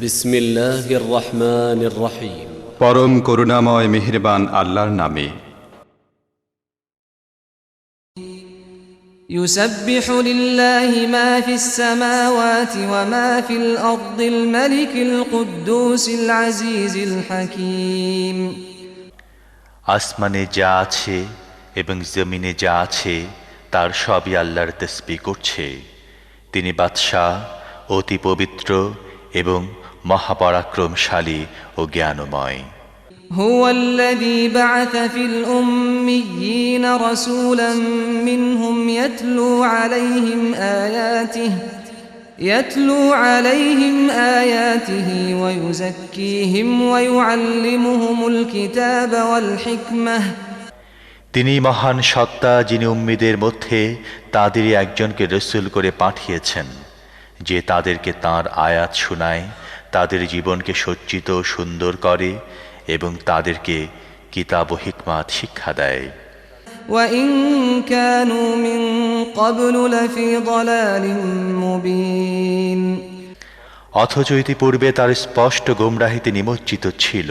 বিসমিল্লাহির রহমানির রহিম। পরম করুণাময় মেহেরবান আল্লাহর নামে। يسبح لله ما في السماوات وما في الأرض الملك القدوس العزيز الحكيم। আসমানে যা আছে এবং জমিনে যা আছে তার সবই আল্লাহর তাসবিহ করছে। তিনি বাদশাহ, অতি পবিত্র এবং মহাপরাক্রমশালী ও জ্ঞানময়। هو الذي بعث في الأميين رسولا منهم يتلو عليهم آياته ويزكيهم ويعلمهم الكتاب والحكمة। তিনি মহান সত্তা, যিনি উম্মীদের মধ্যে তাদেরই একজনকে রসূল করে পাঠিয়েছেন, যে তাদেরকে তাঁর আয়াত শোনায়, তাদের জীবনকে সজ্জিত সুন্দর করে এবং তাদেরকে কিতাব ও হিকমাত শিক্ষা দেয়। وَإِن كَانُوا مِن قَبْلُ لَفِي ضَلَالٍ مُبِينٍ। অথচ ইতিপূর্বে তার স্পষ্ট গোমরাহিতে নিমজ্জিত ছিল।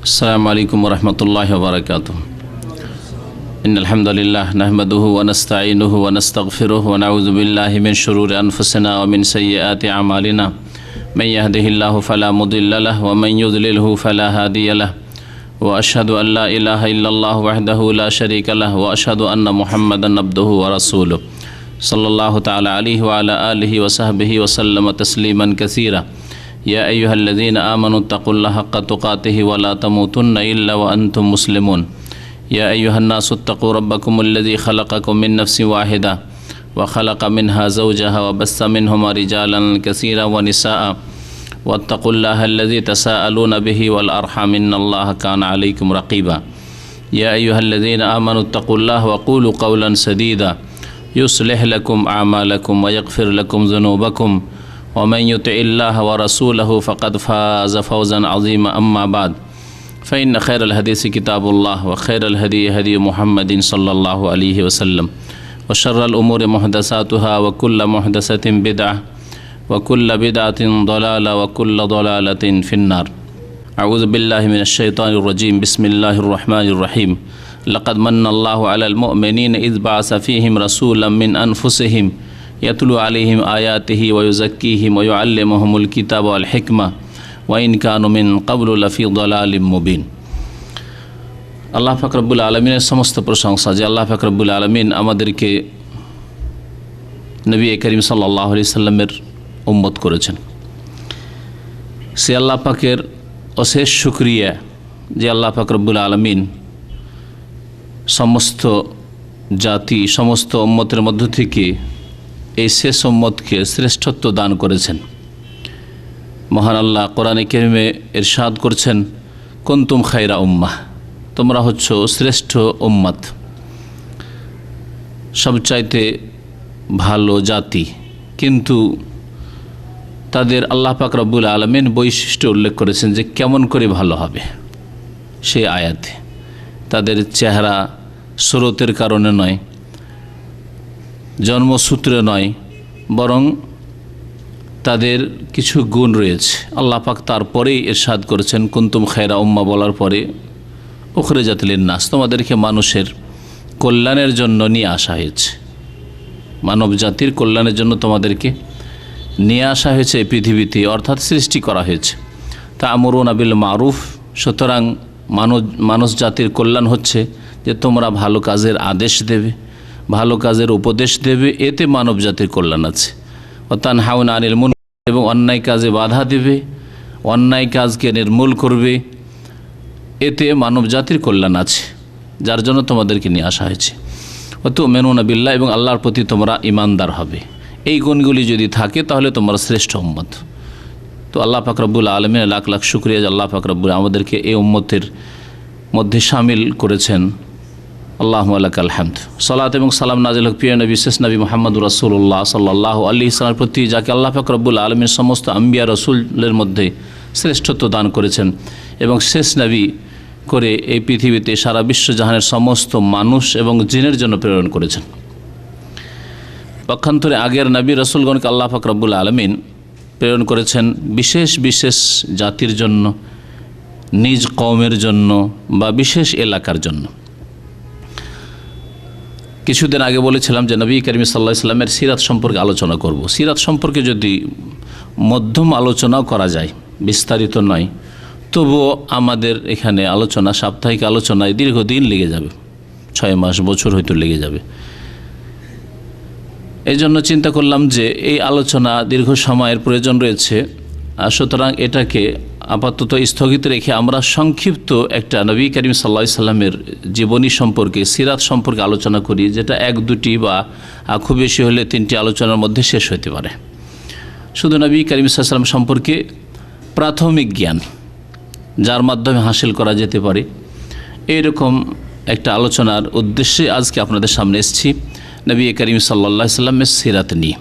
আসসালামু আলাইকুম ওয়া রাহমাতুল্লাহি ওয়া বারাকাতুহু। ইন্নাল হামদালিল্লাহ নাহমাদুহু ওয়া নাস্তাঈনুহু ওয়া নাস্তাগফিরুহু ওয়া নাউযু বিল্লাহি মিন শুরুরি আনফুসিনা ওয়া মিন সাইয়্যাতি আমালিনা। মান ইয়াহদিহিল্লাহু ফালা মুদিল্লা লাহু ওয়া মান ইউদ্লিলহু ফালা হাদিয়া লাহু। ওয়া আশহাদু আল লা ইলাহা ইল্লাল্লাহু ওয়াহদাহু লা শারীকা লাহু ওয়া আশহাদু আন্না মুহাম্মাদান আবদুহু ওয়া রাসূলুহু সাল্লাল্লাহু তাআলা আলাইহি ওয়া আলা আলিহি ওয়া সাহবিহি ওয়া সাল্লামা তাসলিমান কাসীরা। يا أيها الذين آمنوا اتقوا الله حق تقاته ولا تموتن إلا وأنتم مسلمون. يا أيها الناس اتقوا ربكم الذي خلقكم من نفس واحدة وخلق منها زوجها وبث منهما رجالا كثيرا ونساء واتقوا الله الذي تساءلون به والأرحام إن الله كان عليكم رقيبا. يا أيها الذين آمنوا اتقوا الله وقولوا قولا سديدا يصلح لكم أعمالكم ويغفر لكم ذنوبكم ومن يطع الله ورسوله فقد فاز فوزا عظيما. أما بعد فإن خير الحديث كتاب الله وخير الهدي هدي محمد صلى الله عليه وسلم وشر الأمور محدثاتها وكل محدثة بدعة وكل بدعة ضلالة وكل ضلالة في النار. أعوذ بالله من الشيطان الرجيم. بسم الله الرحمن الرحيم. لقد من الله على المؤمنين إذ بعث فيهم رسولا من أنفسهم يتلو عليهم آياته ويزكيهم ويعلمهم الكتاب والحكمة وإن كانوا من قبل لفي ضلال مبين. আল্লাহ পাক রব্বুল আলামিনের সমস্ত প্রশংসা, যে আল্লাহ পাক রব্বুল আলামিন আমাদেরকে নবী করিম সাল্লাল্লাহু আলাইহি সাল্লামের উম্মত করেছেন। সে আল্লাহ পাকের অশেষ শুকরিয়া যে আল্লাহ পাক রব্বুল আলামিন সমস্ত জাতি, সমস্ত উম্মতের মধ্য থেকে এই শেষ উম্মতকে শ্রেষ্ঠত্ব দান করেছেন। মহান আল্লাহ কোরআনে কারিমে ইরশাদ করছেন, কুনতুম খায়রা উম্মাহ, তোমরা হচ্ছ শ্রেষ্ঠ উম্মত, সবচাইতে ভালো জাতি। কিন্তু তাদের আল্লাহ পাক রব্বুল আলামিন বৈশিষ্ট্য উল্লেখ করেছেন যে কেমন করে ভালো হবে। সেই আয়াতে তাদের চেহারা সুরতের কারণে নয়, জন্মসূত্রে নয়, বরং তাদের কিছু গুণ রয়েছে। আল্লাহ পাক তারপরেই ইরশাদ করেছেন, কুনতুম খায়রা উম্মাহ বলার পরে উখরিজাত লিন্নাস, তোমাদেরকে মানুষের কল্যাণের জন্য নিয়ে আসা হয়েছে, মানব জাতির কল্যাণের জন্য তোমাদেরকে নিয়ে আসা হয়েছে এই পৃথিবীতে, অর্থাৎ সৃষ্টি করা হয়েছে। তা'মুরুনা বিল মারুফ, সুতরাং মানুষ জাতির কল্যাণ হচ্ছে যে তোমরা ভালো কাজের আদেশ দেবে, ভালো কাজের উপদেশ দেবে, এতে মানব জাতির কল্যাণ আছে। ওয়াতানহাউনা আনিল মুনকার, এবং অন্যায় কাজে বাধা দেবে, অন্যায় কাজকে নির্মূল করবে, এতে মানব জাতির কল্যাণ আছে, যার জন্য তোমাদেরকে নিয়ে আসা হয়েছে। ওয়াতুমিনুনা বিল্লাহ, এবং আল্লাহর প্রতি তোমরা ঈমানদার হবে। এই গুণগুলি যদি থাকে তাহলে তোমরা শ্রেষ্ঠ উম্মত। তো আল্লাহ পাক রব্বুল আলামিনের লাখ লাখ শুকরিয়া যে আল্লাহ পাক রব্বুল আমাদেরকে এই উম্মতের মধ্যে শামিল করেছেন। আল্লাহুম্মা লাকাল হামদ। সালাত এবং সালাম নাজিল হোক প্রিয় নবী, শেষ নবী মুহাম্মদুর রাসূলুল্লাহ সাল্লাল্লাহু আলাইহি ওয়াসাল্লামের প্রতি, যাকে আল্লাহ পাক রব্বুল আলামিন সমস্ত আম্বিয়া রাসূলের মধ্যে শ্রেষ্ঠত্ব দান করেছেন এবং শেষ নবী করে এই পৃথিবীতে সারা বিশ্বজাহানের সমস্ত মানুষ এবং জিনের জন্য প্রেরণ করেছেন। পক্ষান্তরে আগের নবী রাসূলগণকে আল্লাহ পাক রব্বুল আলামিন প্রেরণ করেছেন বিশেষ বিশেষ জাতির জন্য, নিজ কওমের জন্য বা বিশেষ এলাকার জন্য। কিছুদিন আগে বলেছিলাম যে নবী করিম সাল্লাল্লাহু আলাইহি ওয়াসাল্লামের সিরাত সম্পর্কে আলোচনা করব। সিরাত সম্পর্কে যদি মধ্যম আলোচনাও করা যায়, বিস্তারিত নয়, তবুও আমাদের এখানে আলোচনা, সাপ্তাহিক আলোচনায় দীর্ঘদিন লেগে যাবে, 6 মাস বছর হয়তো লেগে যাবে। এই জন্য চিন্তা করলাম যে এই আলোচনা দীর্ঘ সময়ের প্রয়োজন রয়েছে, সুতরাং এটাকে আপাতত স্থগিত রেখে আমরা সংক্ষিপ্ত একটা নবী করিম সাল্লাল্লাহু আলাইহি ওয়াসাল্লামের জীবনী সম্পর্কে, সিরাত সম্পর্কে আলোচনা করি, যেটা 1-2টি বা খুব বেশি হলে 3টি আলোচনার মধ্যে শেষ হতে পারে। শুধু নবী করিম সাল্লাল্লাহু আলাইহি ওয়াসাল্লাম সম্পর্কে প্রাথমিক জ্ঞান যার মাধ্যমে হাসিল করা যেতে পারে, এইরকম একটা আলোচনার উদ্দেশ্যে আজকে আপনাদের সামনে এসেছি নবী করিম সাল্লাল্লাহু আলাইহি ওয়াসাল্লামের সিরাত নিয়ে।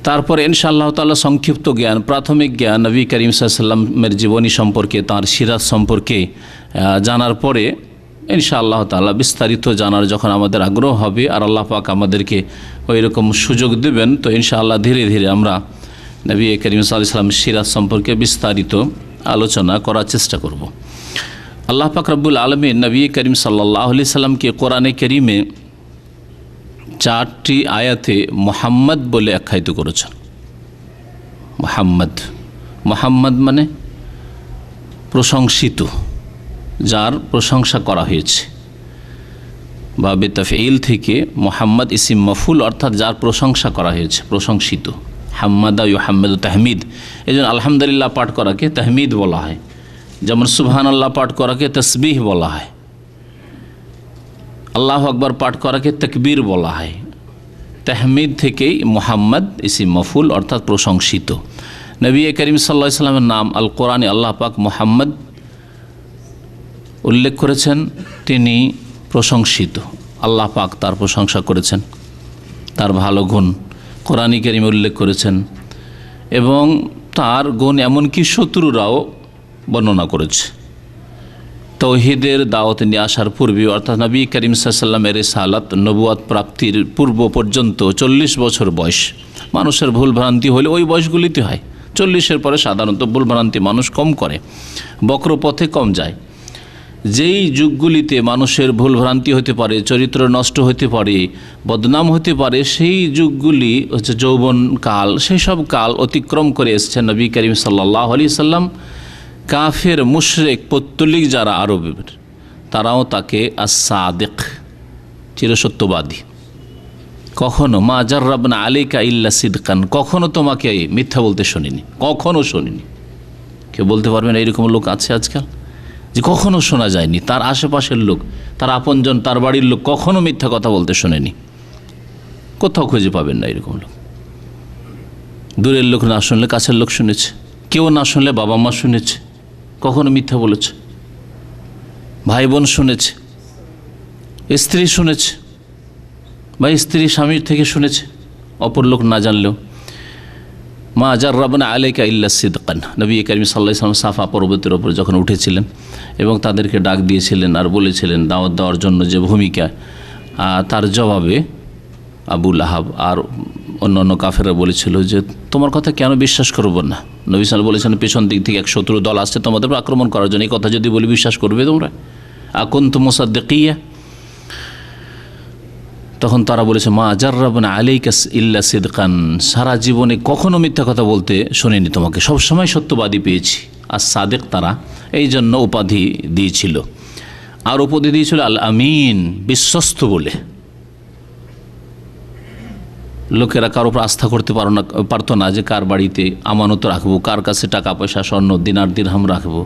তারপরে ইনশাআল্লাহ তাআলা সংক্ষিপ্ত জ্ঞান, প্রাথমিক জ্ঞান নবী করিম সাল্লাল্লাহু আলাইহি ওয়াসাল্লামের জীবনী সম্পর্কে, তাঁর সিরাত সম্পর্কে জানার পরে ইনশাআল্লাহ তাআলা বিস্তারিত জানার যখন আমাদের আগ্রহ হবে আর আল্লাহ পাক আমাদেরকে ওই রকম সুযোগ দেবেন, তো ইনশাআল্লাহ ধীরে ধীরে আমরা নবী করিম সাল্লাল্লাহু আলাইহি ওয়াসাল্লামের সিরাত সম্পর্কে বিস্তারিত আলোচনা করার চেষ্টা করব। আল্লাহ পাক রব্বুল আলামিন নবী করিম সাল্লাল্লাহু আলাইহি ওয়াসাল্লামকে কোরআনে কারীমে 4টি আয়াতে মুহাম্মদ বলে আখ্যায়িত করেছেন। মুহাম্মদ, মুহাম্মদ মানে প্রশংসিত, যার প্রশংসা করা হয়েছে, বা বেতাফঈল থেকে মুহাম্মদ ইসিম মাফউল, অর্থাৎ যার প্রশংসা করা হয়েছে, প্রশংসিত। হাম্মাদা ইউহাম্মাদু তাহমিদ, এই জন্য আলহামদুলিল্লাহ পাঠ করাকে তাহমিদ বলা হয়, যেমন সুবহানাল্লাহ পাঠ করাকে তসবিহ বলা হয়, আল্লাহু আকবার পাঠ করাকে তাকবীর বলা হয়। তাহমিদ থেকেই মুহাম্মদ ইসিম মাফউল, অর্থাৎ প্রশংসিত। নবী করিম সাল্লাল্লাহু আলাইহি ওয়াসাল্লামের নাম আল কোরআনে আল্লাহ পাক মুহাম্মদ উল্লেখ করেছেন, তিনি প্রশংসিত। আল্লাহ পাক তার প্রশংসা করেছেন, তার ভালো গুণ কোরআনে কারীমে উল্লেখ করেছেন, এবং তার গুণ এমনকি শত্রুরাও বর্ণনা করেছে। তাওহীদের দাওয়াত নিয়ে আসার পূর্বে, অর্থাৎ নবী করিম সাল্লাল্লাহু আলাইহি ওয়াসাল্লামের রিসালাত নবুয়াত প্রাপ্তির পূর্ব পর্যন্ত 40 বছর বয়স, মানুষের ভুলভ্রান্তি হলে ওই বয়সগুলিতে হয়। 40-এর পরে সাধারণত ভুলভ্রান্তি মানুষ কম করে, বক্রপথে কম যায়। যেই যুগগুলিতে মানুষের ভুলভ্রান্তি হতে পারে, চরিত্র নষ্ট হতে পারে, বদনাম হতে পারে, সেই যুগগুলি হচ্ছে যৌবনকাল। সেই সব কাল অতিক্রম করে এসেছেন নবী করিম সাল্লাল্লাহু আলাইহি ওয়াসাল্লাম। কাফের, মুশরিক, পৌত্তলিক যারা আরবের, তারাও তাকে আস-সাদিক, চিরসত্যবাদী, কখনো মা জাররাবনা আলাইকা ইল্লা সিদকান, কখনো তোমাকে মিথ্যা বলতে শুনিনি, কখনো শুনিনি। কেউ বলতে পারবেন এইরকম লোক আছে আজকাল, যে কখনো শোনা যায়নি তার আশেপাশের লোক, তার আপনজন, তার বাড়ির লোক কখনো মিথ্যা কথা বলতে শোনেনি? কোথাও খুঁজে পাবেন না এরকম লোক। দূরের লোক না শুনলে কাছের লোক শুনেছে, কেউ না শুনলে বাবা মা শুনেছে, কখনো মিথ্যা বলেছে। ভাই বোন শুনেছে, স্ত্রী শুনেছে, বা স্ত্রী স্বামীর থেকে শুনেছে, অপর লোক না জানলেও। মা জাররাবনা আলাইকা ইল্লা সিদকান, নবী করিম সাল্লাল্লাহু আলাইহি ওয়াসাল্লাম সাফা পর্বতের ওপর যখন উঠেছিলেন এবং তাদেরকে ডাক দিয়েছিলেন আর বলেছিলেন দাওয়াত দেওয়ার জন্য যে ভূমিকা, তার জবাবে আবু লাহাব আর অন্যান্য কাফেররা বলেছিল যে তোমার কথা কেন বিশ্বাস করব না? নবী সাল্লাল্লাহু বলেছেন, পেছন দিক থেকে এক শত্রু দল আসছে তোমাদের আক্রমণ করার জন্য, এই কথা যদি বলি বিশ্বাস করবে তোমরা? আকুনতুম মুসাদ্দিকিয়া? তখন তারা বলেছে মা জাররাবনা আলাইকা ইল্লা সিদকান, সারা জীবনে কখনো মিথ্যা কথা বলতে শুনিনি তোমাকে, সবসময় সত্যবাদী পেয়েছি। আর সাদেক তারা এই জন্য উপাধি দিয়েছিল। আর উপাধি দিয়েছিল আল আমিন, বিশ্বস্ত বলে। লোকেরা কারো উপর আস্থা করতে পারতো না যে কার বাড়িতে আমানত রাখবো, কার কাছে টাকা পয়সা, স্বর্ণ, দিনার দিরহাম রাখবো।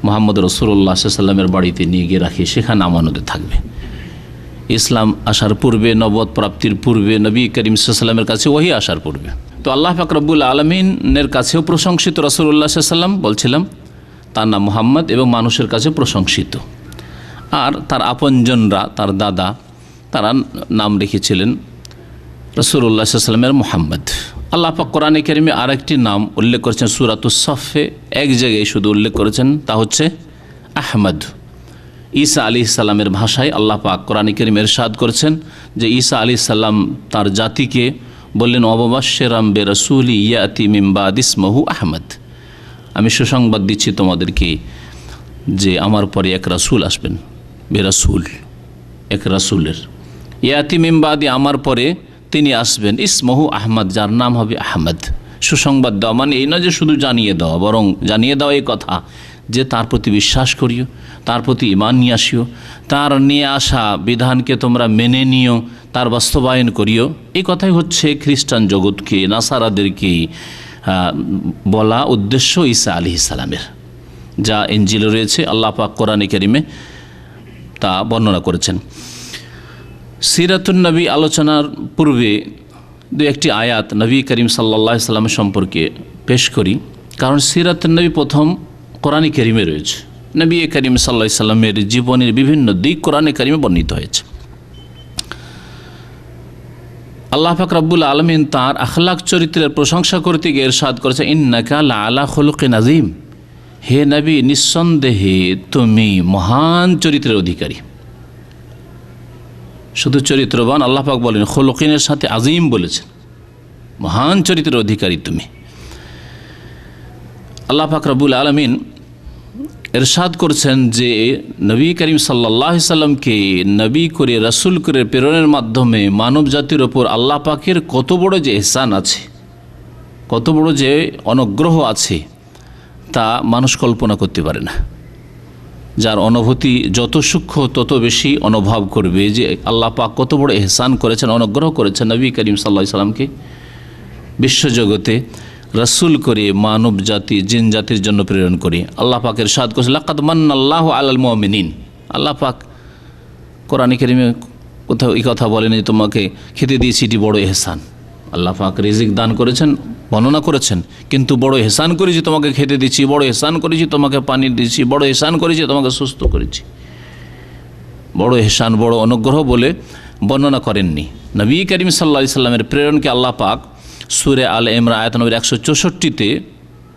মুহাম্মদ রাসূলুল্লাহ সাল্লাল্লাহু আলাইহি ওয়াসাল্লামের বাড়িতে নিয়ে গিয়ে রাখি, সেখানে আমানতে থাকবে। ইসলাম আসার পূর্বে, নবুয়ত প্রাপ্তির পূর্বে, নবী করিম সাল্লাল্লাহু আলাইহি ওয়াসাল্লামের কাছে ওহী আসার পূর্বে, তো আল্লাহ পাক রব্বুল আলামিনের কাছেও প্রশংসিত রাসূলুল্লাহ সাল্লাল্লাহু আলাইহি ওয়াসাল্লাম, বলছিলাম তার নাম মুহাম্মদ, এবং মানুষের কাছে প্রশংসিত। আর তার আপনজনরা, তার দাদা, তারা নাম রেখেছিলেন রাসূলুল্লাহ সাল্লাল্লাহু আলাইহি ওয়াসাল্লামের মুহাম্মদ। আল্লাহ পাক কোরআনে কারীমে আরেকটি নাম উল্লেখ করেছেন সূরাতুস সফে, এক জায়গায় শুধু উল্লেখ করেছেন, তা হচ্ছে আহমদ। ঈসা আলাইহিস সালামের ভাষায় আল্লাহ পাক কোরআনে কারীমে ইরশাদ করেছেন যে ঈসা আলাইহিস সালাম তার জাতিকে বললেন, অবাবাশশিরাম বিরাসূলি ইয়াতি মিন বাদি ইসমহু আহমদ, আমি সুসংবাদ দিচ্ছি তোমাদেরকে যে আমার পরে এক রাসূল আসবেন, বিরাসূল, এক রাসূলের, ইয়াতি মিন বাদি, আমার পরে তিনি আসবেন, ইসমহু আহমদ, যার নাম হবে আহমদ। সুসংবাদ দেওয়া মানে এই নয় যে শুধু জানিয়ে দেওয়া, বরং জানিয়ে দেওয়া এই কথা যে তার প্রতি বিশ্বাস করিও, তার প্রতি ঈমান নিয়ে আসিও, তার নিয়ে আসা বিধানকে তোমরা মেনে নিও, তার বাস্তবায়ন করিও। এই কথাই হচ্ছে খ্রিস্টান জগৎকে, নাসারাদেরকে বলা উদ্দেশ্য ঈসা আলাইহিস সালামের, যা ইনজিলে রয়েছে, আল্লাহ পাক কোরআনে কারীমে তা বর্ণনা করেছেন। সিরাতুন নবী আলোচনার পূর্বে দু একটি আয়াত নবী করিম সাল্লাল্লাহু আলাইহি সাল্লাম সম্পর্কে পেশ করি, কারণ সিরাতুন নবী প্রথম কোরআনে কারীমে রয়েছে। নবী করিম সাল্লাল্লাহু আলাইহি সাল্লামের জীবনের বিভিন্ন দিক কোরআনে কারীমে বর্ণিত হয়েছে। আল্লাহ পাক রব্বুল আলামিন তার আখলাক চরিত্রের প্রশংসা করতে গিয়ে ইরশাদ করেছে, ইন্নাকা লাআলা খুলুকিন আযীম, হে নবী নিঃসন্দেহে তুমি মহান চরিত্রের অধিকারী। শুধু চরিত্রবান, আল্লাহ পাক বলেন, খুলুকিনের সাথে আযীম বলেছেন, মহান চরিত্রের অধিকারী তুমি। আল্লাহ পাক রব্বুল আলামিন ইরশাদ করছেন যে নবী করিম সাল্লাল্লাহু আলাইহি সাল্লামকে নবী করে, রাসূল করে প্রেরণের মাধ্যমে মানব জাতির ওপর আল্লাহ পাকের কত বড় যে ইহসান আছে, কত বড় যে অনুগ্রহ আছে, তা মানুষ কল্পনা করতে পারে না। যার অনুভূতি যত সূক্ষ্ম তত বেশি অনুভব করবে যে আল্লাহ পাক কত বড় ইহসান করেছেন, অনুগ্রহ করেছেন নবী করিম সাল্লাল্লাহু আলাইহি সাল্লামকে বিশ্বজগতে রাসূল করে মানব জাতি, জিন জাতির জন্য প্রেরণ করে। আল্লাহ পাকের ইরশাদ করেছেন, লাকাদ মান্নাল্লাহু আলাল মুমিনিন। আল্লাহ পাক কোরআনে কারীমে কোথাও এই কথা বলেন যে তোমাকে খেতে দিয়েছি, এটি বড় ইহসান। আল্লাহ পাক রিজিক দান করেছেন, বর্ণনা করেছেন, কিন্তু বড় ইহসান করেছি তোমাকে খেতে দিচ্ছি, বড় ইহসান করেছি তোমাকে পানি দিচ্ছি, বড় ইহসান করেছি তোমাকে সুস্থ করেছি। বড় ইহসান, বড় অনুগ্রহ বলে বর্ণনা করেননি। নবী করিম সাল্লাল্লাহু আলাইহি সাল্লামের প্রেরণকে আল্লাহ পাক সূরা আল ইমরান আয়াত নম্বর 164-তে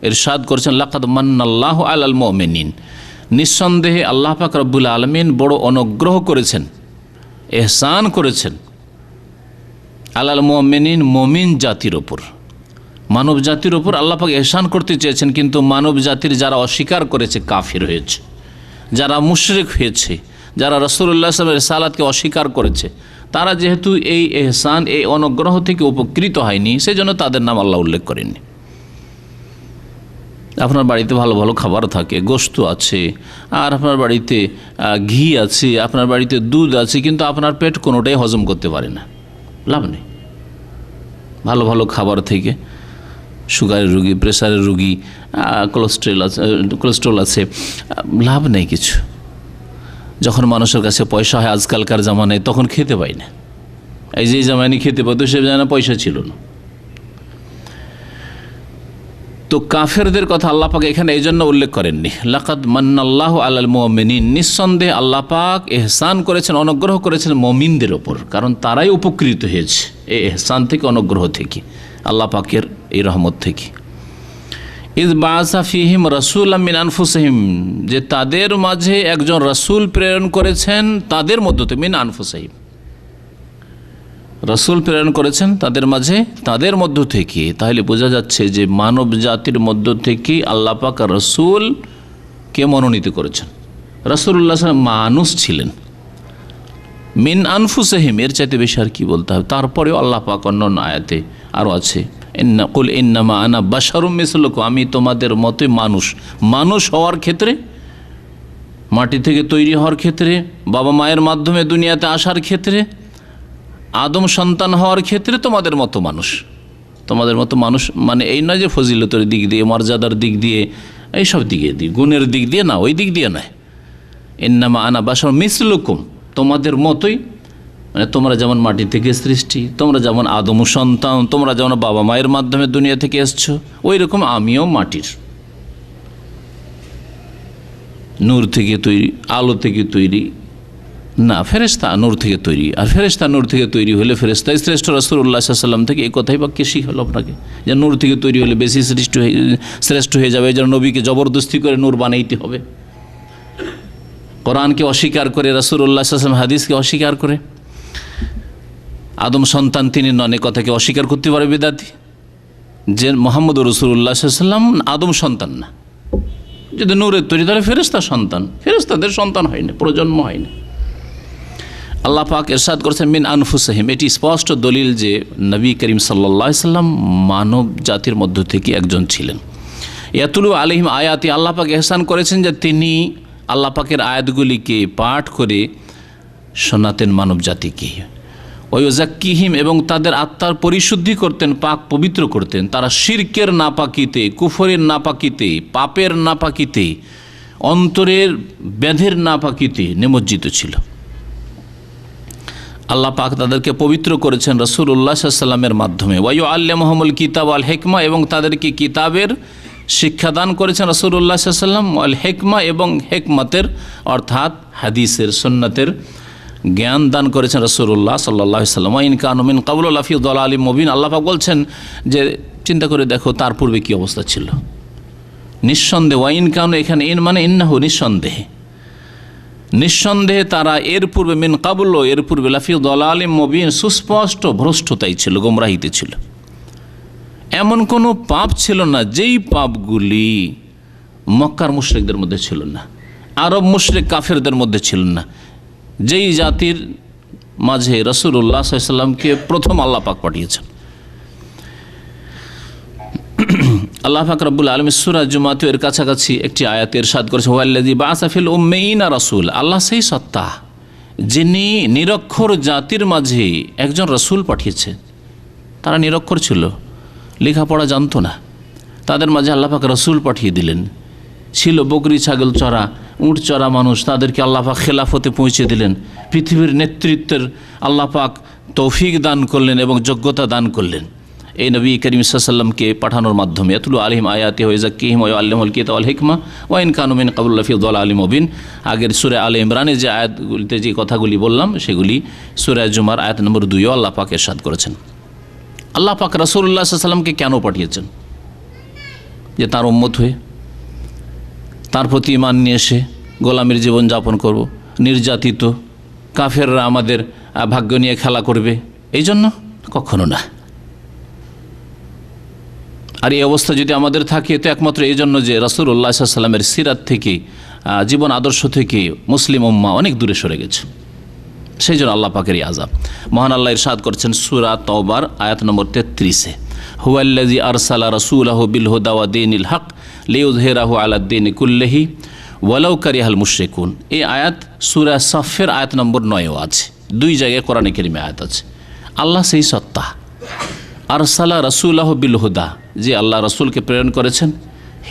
ইরশাদ করেছেন, লাকাদ মান্নাল্লাহু আলাল মুমিনিন, নিঃসন্দেহে আল্লাহ পাক রব্বুল আলামিন বড় অনুগ্রহ করেছেন, ইহসান করেছেন আলাল মুমিনিন, মুমিন জাতির ওপর, মানব জাতির ওপর আল্লাহ পাক ইহসান করতে চেয়েছেন। কিন্তু মানব জাতির যারা অস্বীকার করেছে, কাফির হয়েছে, যারা মুশরিক হয়েছে, যারা রাসূলুল্লাহ সাল্লাল্লাহু আলাইহি ওয়াসাল্লামের রিসালাতকে অস্বীকার করেছে, তারা যেহেতু এই ইহসান, এই অনুগ্রহ থেকে উপকৃত হয়নি, সেজন্য তাদের নাম আল্লাহ উল্লেখ করেননি। আপনার বাড়িতে ভালো ভালো খাবার থাকে, গোশত আছে, আর আপনার বাড়িতে ঘি আছে, আপনার বাড়িতে দুধ আছে, কিন্তু আপনার পেট কোনোটাই হজম করতে পারে না, লাভ নেই। ভালো ভালো খাবার থেকে সুগারের রুগী, প্রেসারের রুগী, কোলেস্ট্রল আছে, লাভ নেই কিছু। যখন মানুষের কাছে পয়সা হয় আজকালকার জামানায়, তখন খেতে পায় না। এই যে জামানায় খেতে পাতো, সে জামানায় পয়সা ছিল না। তো কাফেরদের কথা আল্লাহ পাক এখানে এই জন্য উল্লেখ করেননি। লাকাদ মান্নাল্লাহু আলাল মুমিনিন, নিঃসন্দেহে আল্লাহ পাক ইহসান করেছেন, অনুগ্রহ করেছেন মুমিনদের ওপর, কারণ তারাই উপকৃত হয়েছে এই ইহসান থেকে, অনুগ্রহ থেকে, আল্লাহ পাকের এই রহমত থেকে। ইয বাআসা ফীহিম রাসূলাম মিন আনফুসিহিম, যে তাদের মাঝে একজন রাসূল প্রেরণ করেছেন তাদের মধ্য থেকে, মিন আনফুসিহিম, রাসূল প্রেরণ করেছেন তাদের মাঝে, তাদের মধ্য থেকে। তাহলে বোঝা যাচ্ছে যে মানব জাতির মধ্য থেকে আল্লাহ পাক রাসূলকে মনোনীত করেছেন। রাসূলুল্লাহ সাল্লাল্লাহু আলাইহি ওয়াসাল্লাম মানুষ ছিলেন, মিন আনফুসিহিম, এর চাইতে বেশি আর কি বলতে হবে। তারপরেও আল্লাহ পাক অন্য আয়াতে আরও আছে, কুল ইন্নামা আনা বাশারুম মিসলুকুম, আমি তোমাদের মতোই মানুষ। মানুষ হওয়ার ক্ষেত্রে, মাটি থেকে তৈরি হওয়ার ক্ষেত্রে, বাবা মায়ের মাধ্যমে দুনিয়াতে আসার ক্ষেত্রে, আদম সন্তান হওয়ার ক্ষেত্রে তোমাদের মতো মানুষ। তোমাদের মতো মানুষ মানে এই নয় যে ফজিলতের দিক দিয়ে, মর্যাদার দিক দিয়ে, এইসব দিকে দিয়ে, গুণের দিক দিয়ে না, ওই দিক দিয়ে নয়। ইন্নামা আনা বাশারুম মিসলুকুম, তোমাদের মতোই, মানে তোমরা যেমন মাটি থেকে সৃষ্টি, তোমরা যেমন আদম সন্তান, তোমরা যেমন বাবা মায়ের মাধ্যমে দুনিয়া থেকে এসছো, ওই রকম আমিও মাটির, নূর থেকে তৈরি, আলো থেকে তৈরি না, ফেরেশতা নূর থেকে তৈরি। আর ফেরেশতা নূর থেকে তৈরি হলে ফেরেশতাই শ্রেষ্ঠ। রাসূলুল্লাহ সাল্লাল্লাহু আলাইহি ওয়াসাল্লাম থেকে এই কথাই বা কে শিখালো আপনাকে যে নূর থেকে তৈরি হলে বেশি শ্রেষ্ঠ হয়ে যাবে, এই জন্য নবীকে জবরদস্তি করে নূর বানাইতে হবে? কোরআনকে অস্বীকার করে, রাসূলুল্লাহ সাল্লাল্লাহু আলাইহি ওয়াসাল্লাম হাদিসকে অস্বীকার করে, আদম সন্তান তিনি নন এ কথাকে অস্বীকার করতে পারে বিদাতি? যে মুহাম্মদ রাসূলুল্লাহ সাল্লাল্লাহু আলাইহি ওয়াসাল্লাম আদম সন্তান না, যদি নূরের তৈরি তাহলে ফেরেশতার সন্তান, ফেরেশতাদের সন্তান হয়নি, প্রজন্ম হয়নি। আল্লাহ পাক ইরশাদ করেছেন মিন আনফুসিহিম, এটি স্পষ্ট দলিল যে নবী করিম সাল্লাল্লাহু আলাইহি ওয়াসাল্লাম মানব জাতির মধ্য থেকে একজন ছিলেন। ইয়াতুলু আলাইহিম আয়াতি, আল্লাহ পাক ইহসান করেছেন যে তিনি আল্লাহ পাকের আয়াতগুলিকে পাঠ করে শোনাতেন মানব জাতিকে। ওয়ায়ুযাক্কিহিম, এবং তাদের আত্মার পরিশুদ্ধি করতেন, পাক পবিত্র করতেন। তারা শিরকের নাপাকিতে, কুফরের নাপাকিতে, পাপের নাপাকিতে, অন্তরের ব্যাধের নাপাকিতে নিমজ্জিত ছিল। আল্লাহ পাক তাদেরকে পবিত্র করেছেন রাসূলুল্লাহ সাল্লাল্লাহু আলাইহি ওয়াসাল্লামের মাধ্যমে। ওয়ায়ুআল্লিমুহুমুল কিতাব ওয়াল হিকমা, এবং তাদেরকে কিতাবের শিক্ষাদান করেছেন রাসূলুল্লাহ সাল্লাল্লাহু আলাইহি ওয়াসাল্লাম। ওয়াল হিকমা, এবং হিকমতের অর্থাৎ হাদিসের সুন্নাতের জ্ঞান দান করেছেন রাসূলুল্লাহ সাল্লাল্লাহু আলাইহি ওয়াসাল্লাম। ওয়া ইন কানু মিন ক্বাবলু লাফি দালালিম মুবিন, আল্লাহ পাক বলছেন যে চিন্তা করে দেখো তার পূর্বে কি অবস্থা ছিল। নিঃসন্দেহে, ওয়া ইন কানু, এখানে ইন মানে ইন্নাহু, নিঃসন্দেহে, নিঃসন্দেহে তারা এর পূর্বে মিন ক্বাবলু, এর পূর্বে লাফি দালালিম মুবিন, সুস্পষ্ট ভ্রষ্টতাই ছিল, গোমরাহিতে ছিল। এমন কোনো পাপ ছিল না যেই পাপগুলি মক্কার মুশরিকদের মধ্যে ছিল না, আরব মুশরিক কাফেরদের মধ্যে ছিল না, যেই জাতির মাঝে রাসূলুল্লাহ সাল্লাল্লাহু আলাইহি ওয়াসাল্লামকে প্রথম আল্লাহ পাক পাঠিয়েছেন। আল্লাহ পাক রব্বুল আলামিন সূরা জুমাতে এর কাছাকাছি একটি আয়াতে ইরশাদ করেছেন ওয়াল্লাযী বাআসা ফিল উম্মিয়িনা রাসূল, আল্লাহ সেই সত্তা যিনি নিরক্ষর জাতির মাঝে একজন রাসূল পাঠিয়েছেন। তারা নিরক্ষর ছিল, লেখাপড়া জানতো না, তাদের মাঝে আল্লাহ পাক রাসূল পাঠিয়ে দিলেন। ছিল বকরি ছাগল চড়া, উঁট চড়া মানুষ, তাদেরকে আল্লাহ পাক খেলাফতে পৌঁছে দিলেন। পৃথিবীর নেতৃত্বের আল্লাহ পাক তৌফিক দান করলেন এবং যোগ্যতা দান করলেন এই নবী করিম সাল্লাল্লাহু আলাইহি ওয়াসাল্লামকে পাঠানোর মাধ্যমে। ইয়াতুলু আলাইহিম আয়াতি ওয়া ইয়াযাক্কিহিম ওয়া ইউআল্লিমুহুল কিতাব ওয়াল হিকমা ওয়া ইন কানু মিন ক্বাবলু লাফি দালালিম মুবিন। আগের সূরা আলে ইমরানে যে আয়াতগুলিতে যে কথাগুলি বললাম সেগুলি সূরা জুমার আয়াত নম্বর 2 আল্লাহ পাক ইরশাদ করেছেন। আল্লাহ পাক রাসূলুল্লাহ সাল্লাল্লাহু আলাইহি ওয়াসাল্লামকে কেন পাঠিয়েছেন? যে তার উম্মত হয়ে তার প্রতি ঈমান নিয়ে এসে গোলামীর জীবন যাপন করব, নির্যাতিত কাফেররা আমাদের ভাগ্য নিয়ে খেলা করবে, এই জন্য? কখনো না। আর এই অবস্থা যদি আমাদের থাকে তো একমাত্র এই জন্য যে রাসূলুল্লাহ সাল্লাল্লাহু আলাইহি ওয়াসাল্লামের সিরাত থেকে, জীবন আদর্শ থেকে মুসলিম উম্মাহ অনেক দূরে সরে গেছে, সেই জন্য আল্লাহ পাকের এই আযাব। মহান আল্লাহ ইরশাদ করছেন সূরা তাওবার আয়াত নম্বর 33-এ, হুয়াল্লাযী আরসালা রাসূলাহু বিল হুদা ওয়া দীনিল হক লিইয়ুযহিরাহু আলাদ দীনি কুল্লিহি ওয়ালাউ কারিহাল মুশরিকুন। এই আয়াত সূরা সাফের আয়াত নম্বর 9-এও আছে, 2 জায়গায় কোরআনে কারিমে আয়াত আছে। আল্লাহ সেই সত্তা, আরসালা রাসূলাহু বিল হুদা, যে আল্লাহ রাসূলকে প্রেরণ করেছেন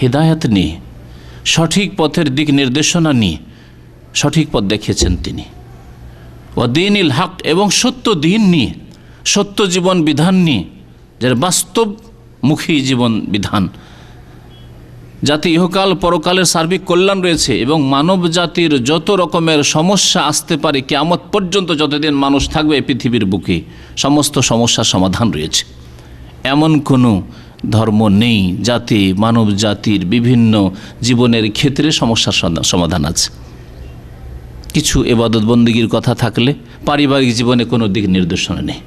হিদায়াত নিয়ে, সঠিক পথের দিক নির্দেশনা নিয়ে সঠিক পথ দেখিয়েছেন তিনি। ওয়া দীনিল হক, এবং সত্য দিন নিয়ে, সত্য জীবন বিধান নিয়ে, যার বাস্তবমুখী জীবন বিধান, যাতে ইহকাল পরকালের সার্বিক কল্যাণ রয়েছে এবং মানব জাতির যত রকমের সমস্যা আসতে পারে কিয়ামত পর্যন্ত যতদিন মানুষ থাকবে পৃথিবীর বুকে সমস্ত সমস্যার সমাধান রয়েছে। এমন কোনো ধর্ম নেই যাতে মানব জাতির বিভিন্ন জীবনের ক্ষেত্রে সমস্যার সমাধান আছে। কিছু ইবাদত বন্দেগীর কথা থাকলে পারিবারিক জীবনে কোনো দিক নির্দেশনা নেই,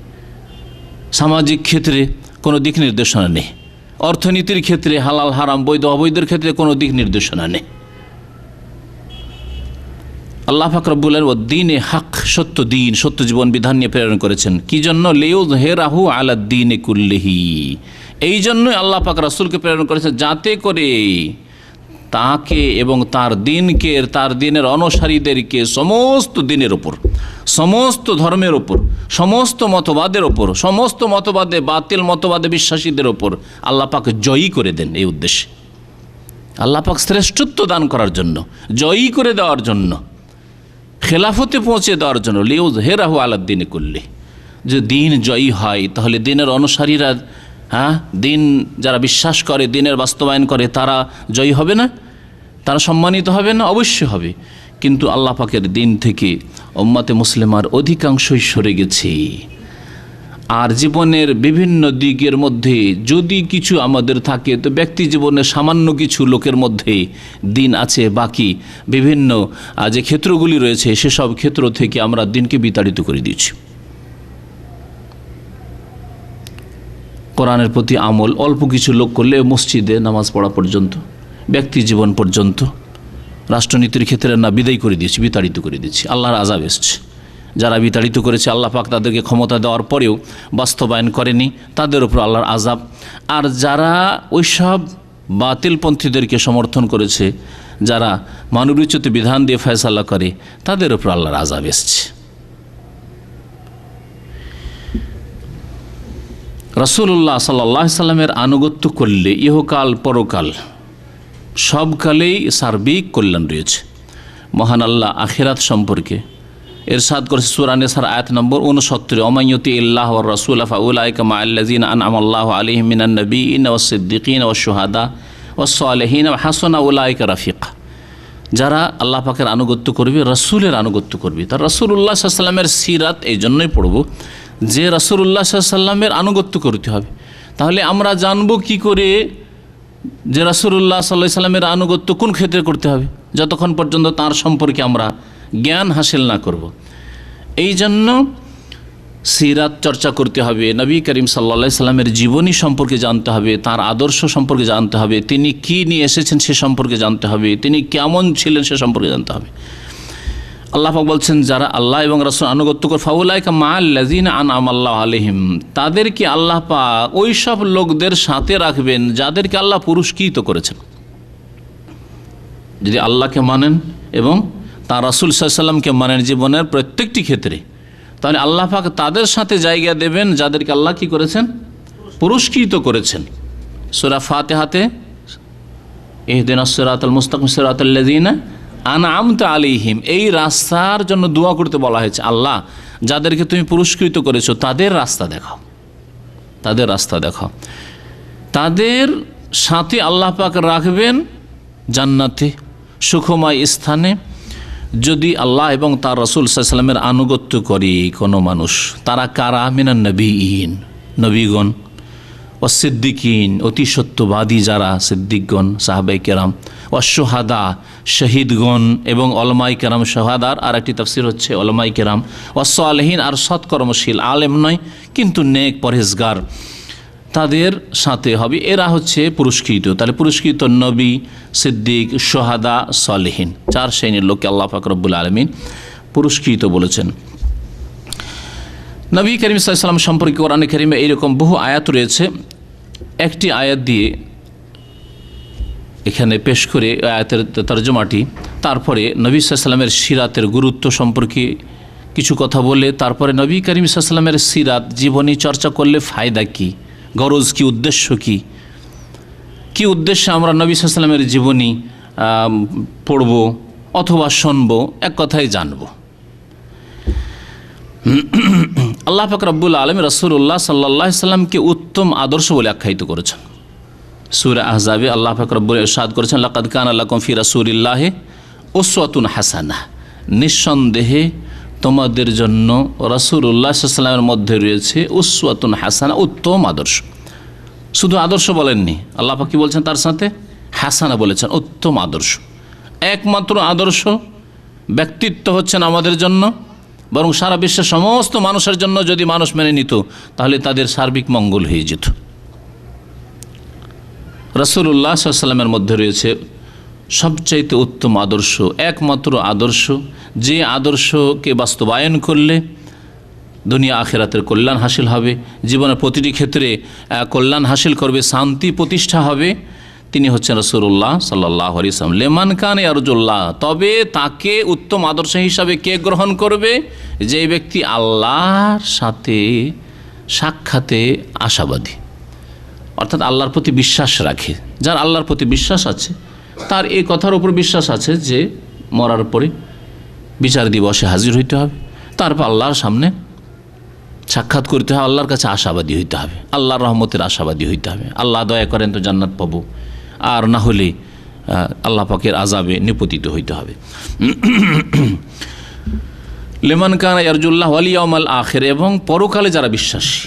সামাজিক ক্ষেত্রে কোনো দিক নির্দেশনা নেই, অর্থনীতির ক্ষেত্রে হালাল হারাম বৈধ অবৈধের ক্ষেত্রে কোনো দিক নির্দেশনা নেই। আল্লাহ পাক রব্বুল আলামিন ওয়া দীনে হক, সত্য দিন, সত্য জীবন বিধান নিয়ে প্রেরণ করেছেন। কি জন্য? লিইয়ুযহিরাহু আলাদ দীনি কুল্লিহি, এই জন্যই আল্লাহ পাক রাসূলকে প্রেরণ করেছেন যাতে করে তাকে এবং তার দিনকে, তার দিনের অনুসারীদেরকে সমস্ত দিনের ওপর, সমস্ত ধর্মের ওপর, সমস্ত মতবাদের ওপর, সমস্ত মতবাদে বাতিল মতবাদে বিশ্বাসীদের ওপর আল্লাহ পাক জয়ী করে দেন। এই উদ্দেশ্যে আল্লাহ পাক শ্রেষ্ঠত্ব দান করার জন্য, জয়ী করে দেওয়ার জন্য, খেলাফতে পৌঁছে দেওয়ার জন্য। লিইয়ুযহিরাহু আলাদ দীনি কুল্লিহি, যে দিন জয়ী হয় তাহলে দিনের অনুসারীরা, দিন যারা বিশ্বাস করে, দিনের বাস্তবায়ন করে, তারা জয়ী হবে না? তারা সম্মানিত হবে না? অবশ্যই হবে। কিন্তু আল্লাহ পাকের দিন থেকে উম্মতে মুসলিমার অধিকাংশই সরে গেছে। আর জীবনের বিভিন্ন দিকের মধ্যে যদি কিছু আমাদের থাকে, তো ব্যক্তি জীবনে সামান্য কিছু লোকের মধ্যে দিন আছে, বাকি বিভিন্ন যে ক্ষেত্রগুলি রয়েছে সেসব ক্ষেত্র থেকে আমরা দিনকে বিতাড়িত করে দিয়েছি। কোরআনের প্রতি আমল অল্প কিছু লোক করলে মসজিদে নামাজ পড়া পর্যন্ত, ব্যক্তি জীবন পর্যন্ত, রাষ্ট্রনীতির ক্ষেত্রে না বিদায় করে দিয়েছি, বিতাড়িত করে দিয়েছি। আল্লাহর আযাব এসছে। যারা বিতাড়িত করেছে, আল্লাহ পাক তাদেরকে ক্ষমতা দেওয়ার পরেও বাস্তবায়ন করেনি, তাদের উপর আল্লাহর আযাব। আর যারা ওইসব বাতিলপন্থীদেরকে সমর্থন করেছে, যারা মানবরচিত বিধান দিয়ে ফয়সালা করে, তাদের উপর আল্লাহর আযাব এসছে। রাসূলুল্লাহ সাল্লাল্লাহু আলাইহি সাল্লামের আনুগত্য করলে ইহকাল পরকাল সব কালেই সার্বিক কল্যাণ রয়েছে। মহান আল্লাহ আখিরাত সম্পর্কে ইরশাদ করেছে সূরা নিসার আয়াত নম্বর 69, ওমাইয়ুতি ইল্লাহ ওয়ার রাসূল ফাউলাইকা মাআল্লাযিনা আনআমাল্লাহু আলাইহিম মিনান নাবিয়্যিনা ওয়াস সিদ্দিকিনা ওয়াশ শুহাদা ওয়াস সালিহিন ওয়া হাসানা উলাইকা রাফিকা। যারা আল্লাহ পাকের আনুগত্য করবে, রাসূলের আনুগত্য করবে, তার রাসূলুল্লাহ সাল্লাল্লাহু আলাইহি সাল্লামের সিরাত এই জন্যই পড়ব যে রাসূলুল্লাহ সাল্লাল্লাহু আলাইহি সাল্লামের আনুগত্য করতে হবে। তাহলে আমরা জানব কি করে যে রাসূলুল্লাহ সাল্লাল্লাহু আলাইহি সাল্লামের আনুগত্য কোন ক্ষেত্রে করতে হবে, যতক্ষণ পর্যন্ত তার সম্পর্কে আমরা জ্ঞান হাসিল না করব। এই জন্য সিরাত চর্চা করতে হবে, নবী করিম সাল্লাল্লাহু আলাইহি সাল্লামের জীবনী সম্পর্কে জানতে হবে, তার আদর্শ সম্পর্কে জানতে হবে, তিনি কি নিয়ে এসেছেন সে সম্পর্কে জানতে হবে, তিনি কেমন ছিলেন সে সম্পর্কে জানতে হবে। আল্লাহ পাক বলছেন যারা আল্লাহ এবং রাসূল আনুগত্য করে ফাউলাইকা মাআল্লাযিনা আনআমাল্লাহু আলাইহিম, তাদেরকে আল্লাহ পাক ওই সব লোকদের সাথে রাখবেন যাদেরকে আল্লাহ পুরস্কৃত করেছেন। যদি আল্লাহকে মানেন এবং তার রাসূল সাল্লাল্লাহু আলাইহি সাল্লামকে মানেন জীবনের প্রত্যেকটি ক্ষেত্রে, তাহলে আল্লাহ পাক তাদের সাথে জায়গা দেবেন যাদেরকে আল্লাহ কি করেছেন, পুরস্কৃত করেছেন। সূরা ফাতিহাতে ইহদিনাস সিরাতাল মুস্তাকিম সিরাতাল্লাযিনা আনআমতা আলাইহিম, এই রাস্তার জন্য দোয়া করতে বলা হয়েছে। আল্লাহ যাদেরকে তুমি পুরস্কৃত করেছো তাদের রাস্তা দেখাও, তাদের রাস্তা দেখাও। তাদের সাথে আল্লাহ পাক রাখবেন জান্নাতে, সুখময় স্থানে, যদি আল্লাহ এবং তার রাসূল সাল্লাল্লাহু আলাইহি সাল্লামের আনুগত্য করে কোনো মানুষ। তারা কারা? মিনান নবিয়্যিন, নবীগণ, ও সিদ্দিকিন, অতি সত্যবাদী যারা সিদ্দিকগণ সাহাবায়ে কেরাম, ও শুহাদা, শহীদগণ, এবং ওলামায়ে কেরাম। শুহাদার আর একটি তাফসীর হচ্ছে ওলামায়ে কেরাম। ও সালেহিন, আর সৎকর্মশীল, আলেম নয় কিন্তু নেক পরহেজগার, তাদের সাথে হবে। এরা হচ্ছে পুরস্কৃত। তাহলে পুরস্কৃত নবী, সিদ্দিক, শুহাদা, সালেহিন, চার শ্রেণীর লোককে আল্লাহ পাক রব্বুল আলামিন পুরস্কৃত বলেছেন। নবী করিম সাল্লাল্লাহু আলাইহি ওয়াসাল্লাম সম্পর্কে কোরআনে কারিমে এইরকম বহু আয়াত রয়েছে। একটি আয়াত দিয়ে এখানে পেশ করে আয়াতের তরজমাটি, তারপরে নবী সাল্লাল্লাহু আলাইহি ওয়াসাল্লামের সিরাতের গুরুত্ব সম্পর্কে কিছু কথা বলে, তারপরে নবী করিম সাল্লাল্লাহু আলাইহি ওয়াসাল্লামের সিরাত জীবনী চর্চা করলে ফায়দা কি, গরজ কি, উদ্দেশ্য কি, কি উদ্দেশ্যে আমরা নবী সাল্লাল্লাহু আলাইহি ওয়াসাল্লামের জীবনী পড়ব অথবা শুনব, এক কথায় জানব। আল্লাহ পাক রব্বুল আলামিন রাসূলুল্লাহ সাল্লাল্লাহু আলাইহি সাল্লামকে উত্তম আদর্শ বলে আখ্যায়িত করেছেন। সূরা আহজাবে আল্লাহ পাক রব্বুল ইরশাদ করেছেন, লাকাদ কানা লাকুম ফি রাসূলিল্লাহি উসওয়াতুন হাসানাহ, নিঃসন্দেহে তোমাদের জন্য রাসূলুল্লাহ সাল্লাল্লাহু আলাইহি সাল্লামের মধ্যে রয়েছে উসওয়াতুন হাসানা, উত্তম আদর্শ। শুধু আদর্শ বলেননি, আল্লাহ পাক কি বলছেন তার সাথে? হাসানা বলেছেন, উত্তম আদর্শ। একমাত্র আদর্শ ব্যক্তিত্ব হচ্ছেন আমাদের জন্য, বরং সারা বিশ্বের সমস্ত মানুষের জন্য যদি মানুষ মেনে নিত তাহলে তাদের সার্বিক মঙ্গল হয়ে যেত। রাসূলুল্লাহ সাল্লাল্লাহু আলাইহি সাল্লামের মধ্যে রয়েছে সবচাইতে উত্তম আদর্শ, একমাত্র আদর্শ, যে আদর্শকে বাস্তবায়ন করলে দুনিয়া আখিরাতের কল্যাণ হাসিল হবে, জীবনের প্রতিটি ক্ষেত্রে কল্যাণ হাসিল করবে, শান্তি প্রতিষ্ঠা হবে। তিনি হচ্ছেন রাসূলুল্লাহ সাল্লাল্লাহু আলাইহি ওয়াসাল্লাম। লিমান কানা ইয়ারজুল্লাহ, তবে তাকে উত্তম আদর্শ হিসাবে কে গ্রহণ করবে? যে ব্যক্তি আল্লাহর সাথে সাক্ষাতে আশাবাদী, অর্থাৎ আল্লাহর প্রতি বিশ্বাস রাখে। যার আল্লাহর প্রতি বিশ্বাস আছে, তার এই কথার উপর বিশ্বাস আছে যে মরার পরে বিচার দিবসে হাজির হইতে হবে, তারপর আল্লাহর সামনে সাক্ষাৎ করতে হবে, আল্লাহর কাছে আশাবাদী হইতে হবে, আল্লাহর রহমতের আশাবাদী হইতে হবে। আল্লাহ দয়া করেন তো জান্নাত পাবো, আর না হলে আল্লাহ পাকের আযাবে নিপতিত হইতে হবে। লিমান কানা ইয়ারজুল্লাহ ওয়াল ইয়াউমাল আখির, এবং পরকালে যারা বিশ্বাসী,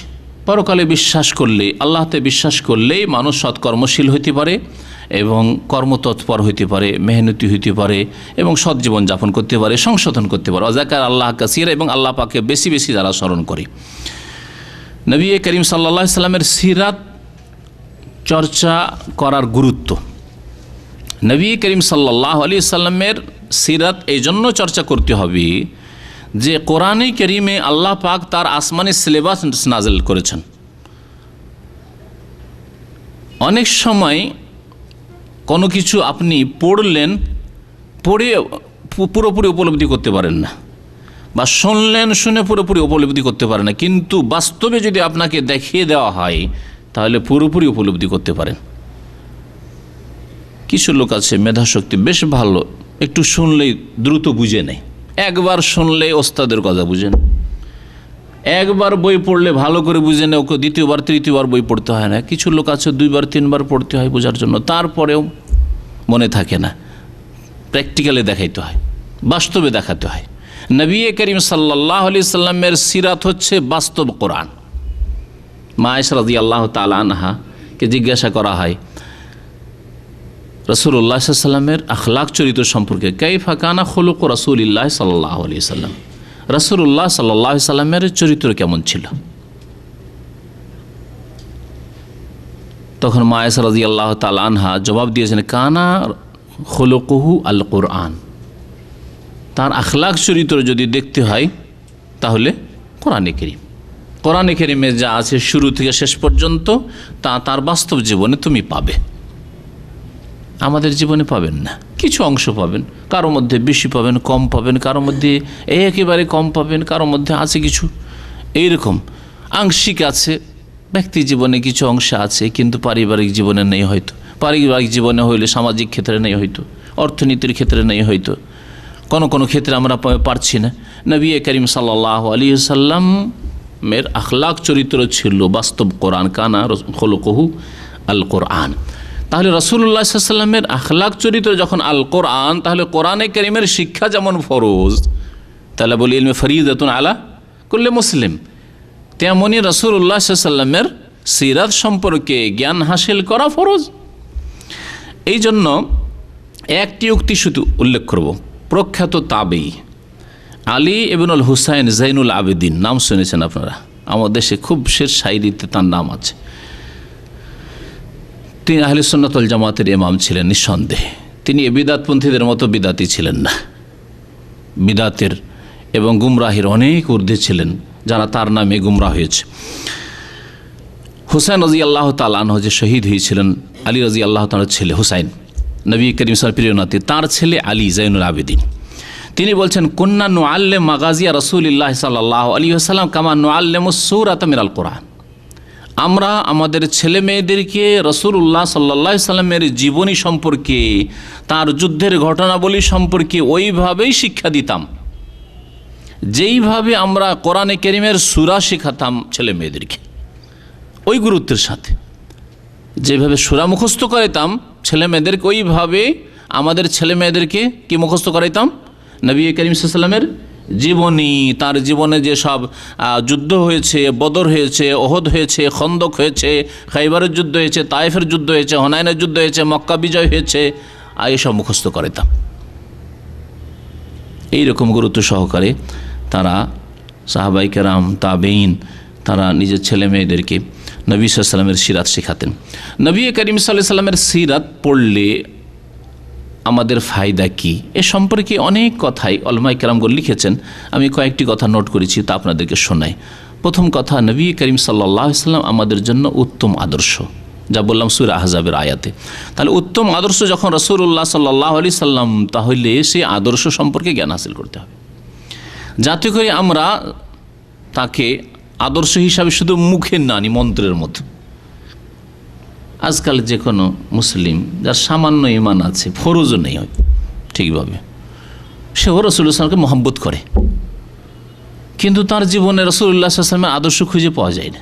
পরকালে বিশ্বাস করলে, আল্লাহতে বিশ্বাস করলেই মানুষ সৎকর্মশীল হইতে পারে এবং কর্মতৎপর হইতে পারে, মেহনতি হইতে পারে এবং সৎ জীবন যাপন করতে পারে, সংশোধন করতে পারে। অজাকার আল্লাহ কাসিরা, এবং আল্লাহ পাকে বেশি বেশি যারা স্মরণ করে। নবী করিম সাল্লাল্লাহু আলাইহি সাল্লামের সিরাত চর্চা করার গুরুত্ব। নবী করিম সাল্লাল্লাহু আলাইহি সাল্লামের সিরাত এই জন্য চর্চা করতে হবে যে কোরআনে কারীমে আল্লাহ পাক তার আসমানি সিলেবাস নাযিল করেছেন। অনেক সময় কোনো কিছু আপনি পড়লেন, পড়ে পুরোপুরি উপলব্ধি করতে পারেন না, বা শুনলেন, শুনে পুরোপুরি উপলব্ধি করতে পারেন না, কিন্তু বাস্তবে যদি আপনাকে দেখিয়ে দেওয়া হয় তাহলে পুরোপুরি উপলব্ধি করতে পারেন। কিছু লোক আছে মেধাশক্তি বেশ ভালো, একটু শুনলেই দ্রুত বুঝে নেয়, একবার শুনলে ওস্তাদের কথা বুঝেন, একবার বই পড়লে ভালো করে বুঝে নেয়, ওকে দ্বিতীয়বার তৃতীয়বার বই পড়তে হয় না। কিছু লোক আছে দুইবার তিনবার পড়তে হয় বোঝার জন্য, তারপরেও মনে থাকে না, প্র্যাকটিক্যালি দেখাইতে হয়, বাস্তবে দেখাতে হয়। নবী করিম সাল্লাল্লাহু আলাইহি সাল্লামের সিরাত হচ্ছে বাস্তব কোরআন। মা আয়েশা রাদিয়াল্লাহু তাআলা আনহাকে জিজ্ঞাসা করা হয় রাসূলুল্লাহ সাল্লাল্লাহু আলাইহি সাল্লামের আখলাক চরিত্র সম্পর্কে, কাইফা কানা খুলুক রাসূলিল্লাহ সাল্লাল্লাহু আলাইহি সাল্লাম, রাসূলুল্লাহ সাল্লাল্লাহু আলাইহি সাল্লামের চরিত্র কেমন ছিল? তখন মা আয়েশা রাদিয়াল্লাহু তাআলা আনহা জবাব দিয়েছেন, কানা খুলুকুহু আল কোরআন, তার আখলাক চরিত্র যদি দেখতে হয় তাহলে কোরআনে কারীম, কোরআনে কারীমে যা আছে শুরু থেকে শেষ পর্যন্ত তা তার বাস্তব জীবনে তুমি পাবে। আমাদের জীবনে পাবেন না, কিছু অংশ পাবেন, কারো মধ্যে বেশি পাবেন, কম পাবেন, কারো মধ্যে একেবারে কম পাবেন, কারো মধ্যে আছে কিছু এইরকম আংশিক আছে। ব্যক্তি জীবনে কিছু অংশ আছে কিন্তু পারিবারিক জীবনে নেই হয়তো, পারিবারিক জীবনে হইলে সামাজিক ক্ষেত্রে নেই হয়তো, অর্থনীতির ক্ষেত্রে নেই হয়তো, কোনো ক্ষেত্রে আমরা পারছি না। নবী করিম সাল্লাল্লাহু আলাইহি সাল্লামের আখলাক চরিত্র ছিল বাস্তব কোরআন, কানা খুলুকুহু আল কোরআন। তাহলে রাসূলুল্লাহ সাল্লাল্লাহু আলাইহি সাল্লামের আখলাক চরিত্র যখন আল কোরআন, তাহলে কোরআনে কারীমের শিক্ষা যেমন ফরজ, তালাবুল ইলমি ফরিদাতুন আলা কুল্লি মুসলিম, তেমনি রাসূলুল্লাহ সাল্লাল্লাহু আলাইহি সাল্লামের সিরাত সম্পর্কে জ্ঞান হাসিল করা ফরজ। এই জন্য একটি উক্তি শুধু উল্লেখ করব। প্রখ্যাত তাবেঈ আলী ইবনুল হুসাইন জাইনুল আবেদিন, নাম শুনেছেন আপনারা, আমাদের দেশে খুব শের শায়রিতে তার নাম আছে। তিনি আহলে সুন্নাত ওয়াল জামাতের ইমাম ছিলেন নিঃসন্দেহে। তিনি বিদাতপন্থীদের মতো বিদাতি ছিলেন না, বিদাতের এবং গুমরাহির অনেক ঊর্ধ্বে ছিলেন যারা তার নামে গুমরাহ হয়েছে। হুসাইন রাদিয়াল্লাহু তাআলা আনহু যে শহীদ হয়েছিলেন, আলী রাদিয়াল্লাহু তাআলার ছেলে হুসাইন, নবী করিম সাল্লাল্লাহু আলাইহি ওয়াসাল্লামের প্রিয় নাতি, তার ছেলে আলী জাইনুল আবেদিন, তিনি বলছেন, কুন্না নুআল্লিম মাগাজিয়া রাসূলিল্লাহ সাল্লাল্লাহু আলাইহি ওয়াসাল্লাম কামা নুআল্লিমুস সূরাতা মিনাল কোরআন। আমরা আমাদের ছেলে মেয়েদেরকে রাসূলুল্লাহ সাল্লাল্লাহু আলাইহি ওয়াসাল্লামের জীবনী সম্পর্কে, তার যুদ্ধের ঘটনাবলী সম্পর্কে ওইভাবেই শিক্ষা দিতাম যেইভাবে আমরা কোরআনে কারীমের সূরা শেখাতাম ছেলে মেয়েদেরকে, ওই গুরুত্বের সাথে। যেভাবে সূরা মুখস্থ করাইতাম ছেলে মেয়েদেরকে, ওইভাবে আমাদের ছেলে মেয়েদেরকে কি মুখস্থ করাইতাম? নবী করিম সাল্লাল্লাহু আলাইহি ওয়াসাল্লামের জীবনী, তার জীবনে যেসব যুদ্ধ হয়েছে, বদর হয়েছে, ওহদ হয়েছে, খন্দক হয়েছে, খাইবারের যুদ্ধ হয়েছে, তায়েফের যুদ্ধ হয়েছে, হুনাইনের যুদ্ধ হয়েছে, মক্কা বিজয় হয়েছে, এসব মুখস্থ করাইতাম। এইরকম গুরুত্ব সহকারে তারা সাহাবায়ে কেরাম, তাবেঈন, তারা নিজের ছেলে মেয়েদেরকে নবী সাল্লাল্লাহু আলাইহি ওয়াসাল্লামের সিরাত শেখাতেন। নবী করিম সাল্লাল্লাহু আলাইহি ওয়াসাল্লামের সিরাত পড়লে আমাদের ফায়দা কি, এ সম্পর্কে অনেক কথাই উলামায়ে কেরামগণ লিখেছেন। আমি কয়েকটি কথা নোট করেছি, তা আপনাদেরকে শোনাই। প্রথম কথা, নবী করিম সাল্লাল্লাহু আলাইহি ওয়াসাল্লাম আমাদের জন্য উত্তম আদর্শ, যা বললাম সূরা আহজাবের আয়াতে। তাহলে উত্তম আদর্শ যখন রাসূলুল্লাহ সাল্লাল্লাহু আলাইহি সাল্লাম, তাহলে সেই আদর্শ সম্পর্কে জ্ঞান হাসিল করতে হবে, যাতে করে আমরা তাকে আদর্শ হিসাবে শুধু মুখে না আনি, মন্ত্রের মতো। আজকাল যে কোনো মুসলিম যার সামান্য ঈমান আছে, ফরজও নেই ঠিকভাবে, সেও রাসূলুল্লাহ সাল্লাল্লাহু আলাইহি ওয়াসাল্লামকে মহব্বত করে, কিন্তু তার জীবনে রাসূলুল্লাহ সাল্লাল্লাহু আলাইহি ওয়াসাল্লামের আদর্শ খুঁজে পাওয়া যায় না,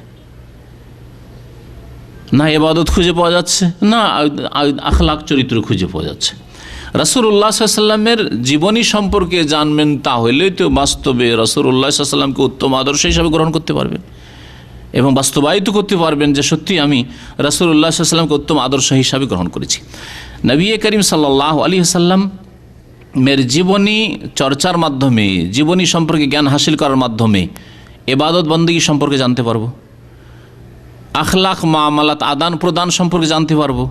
না ইবাদত খুঁজে পাওয়া যাচ্ছে, না আখলাক চরিত্র খুঁজে পাওয়া যাচ্ছে। রাসূলুল্লাহ সাল্লাল্লাহু আলাইহি ওয়াসাল্লামের জীবনী সম্পর্কে জানবেন, তাহলে তো বাস্তবে রাসূলুল্লাহ সাল্লাল্লাহু আলাইহি ওয়াসাল্লামকে উত্তম আদর্শ হিসাবে গ্রহণ করতে পারবেন। এবং বাস্তবায়িত করতে পারবেন যে সত্যি আমি রাসূলুল্লাহ সাল্লাল্লাহু আলাইহি ওয়াসাল্লামকে উত্তম আদর্শ হিসাবে গ্রহণ করেছি। নবী করিম সাল্লাল্লাহু আলাইহি ওয়াসাল্লাম মের জীবনী চর্চার মাধ্যমে, জীবনী সম্পর্কে জ্ঞান হাসিল করার মাধ্যমে ইবাদত বন্দেগী সম্পর্কে জানতে পারবো, আখলাক মামালাত আদান প্রদান সম্পর্কে জানতে পারবো,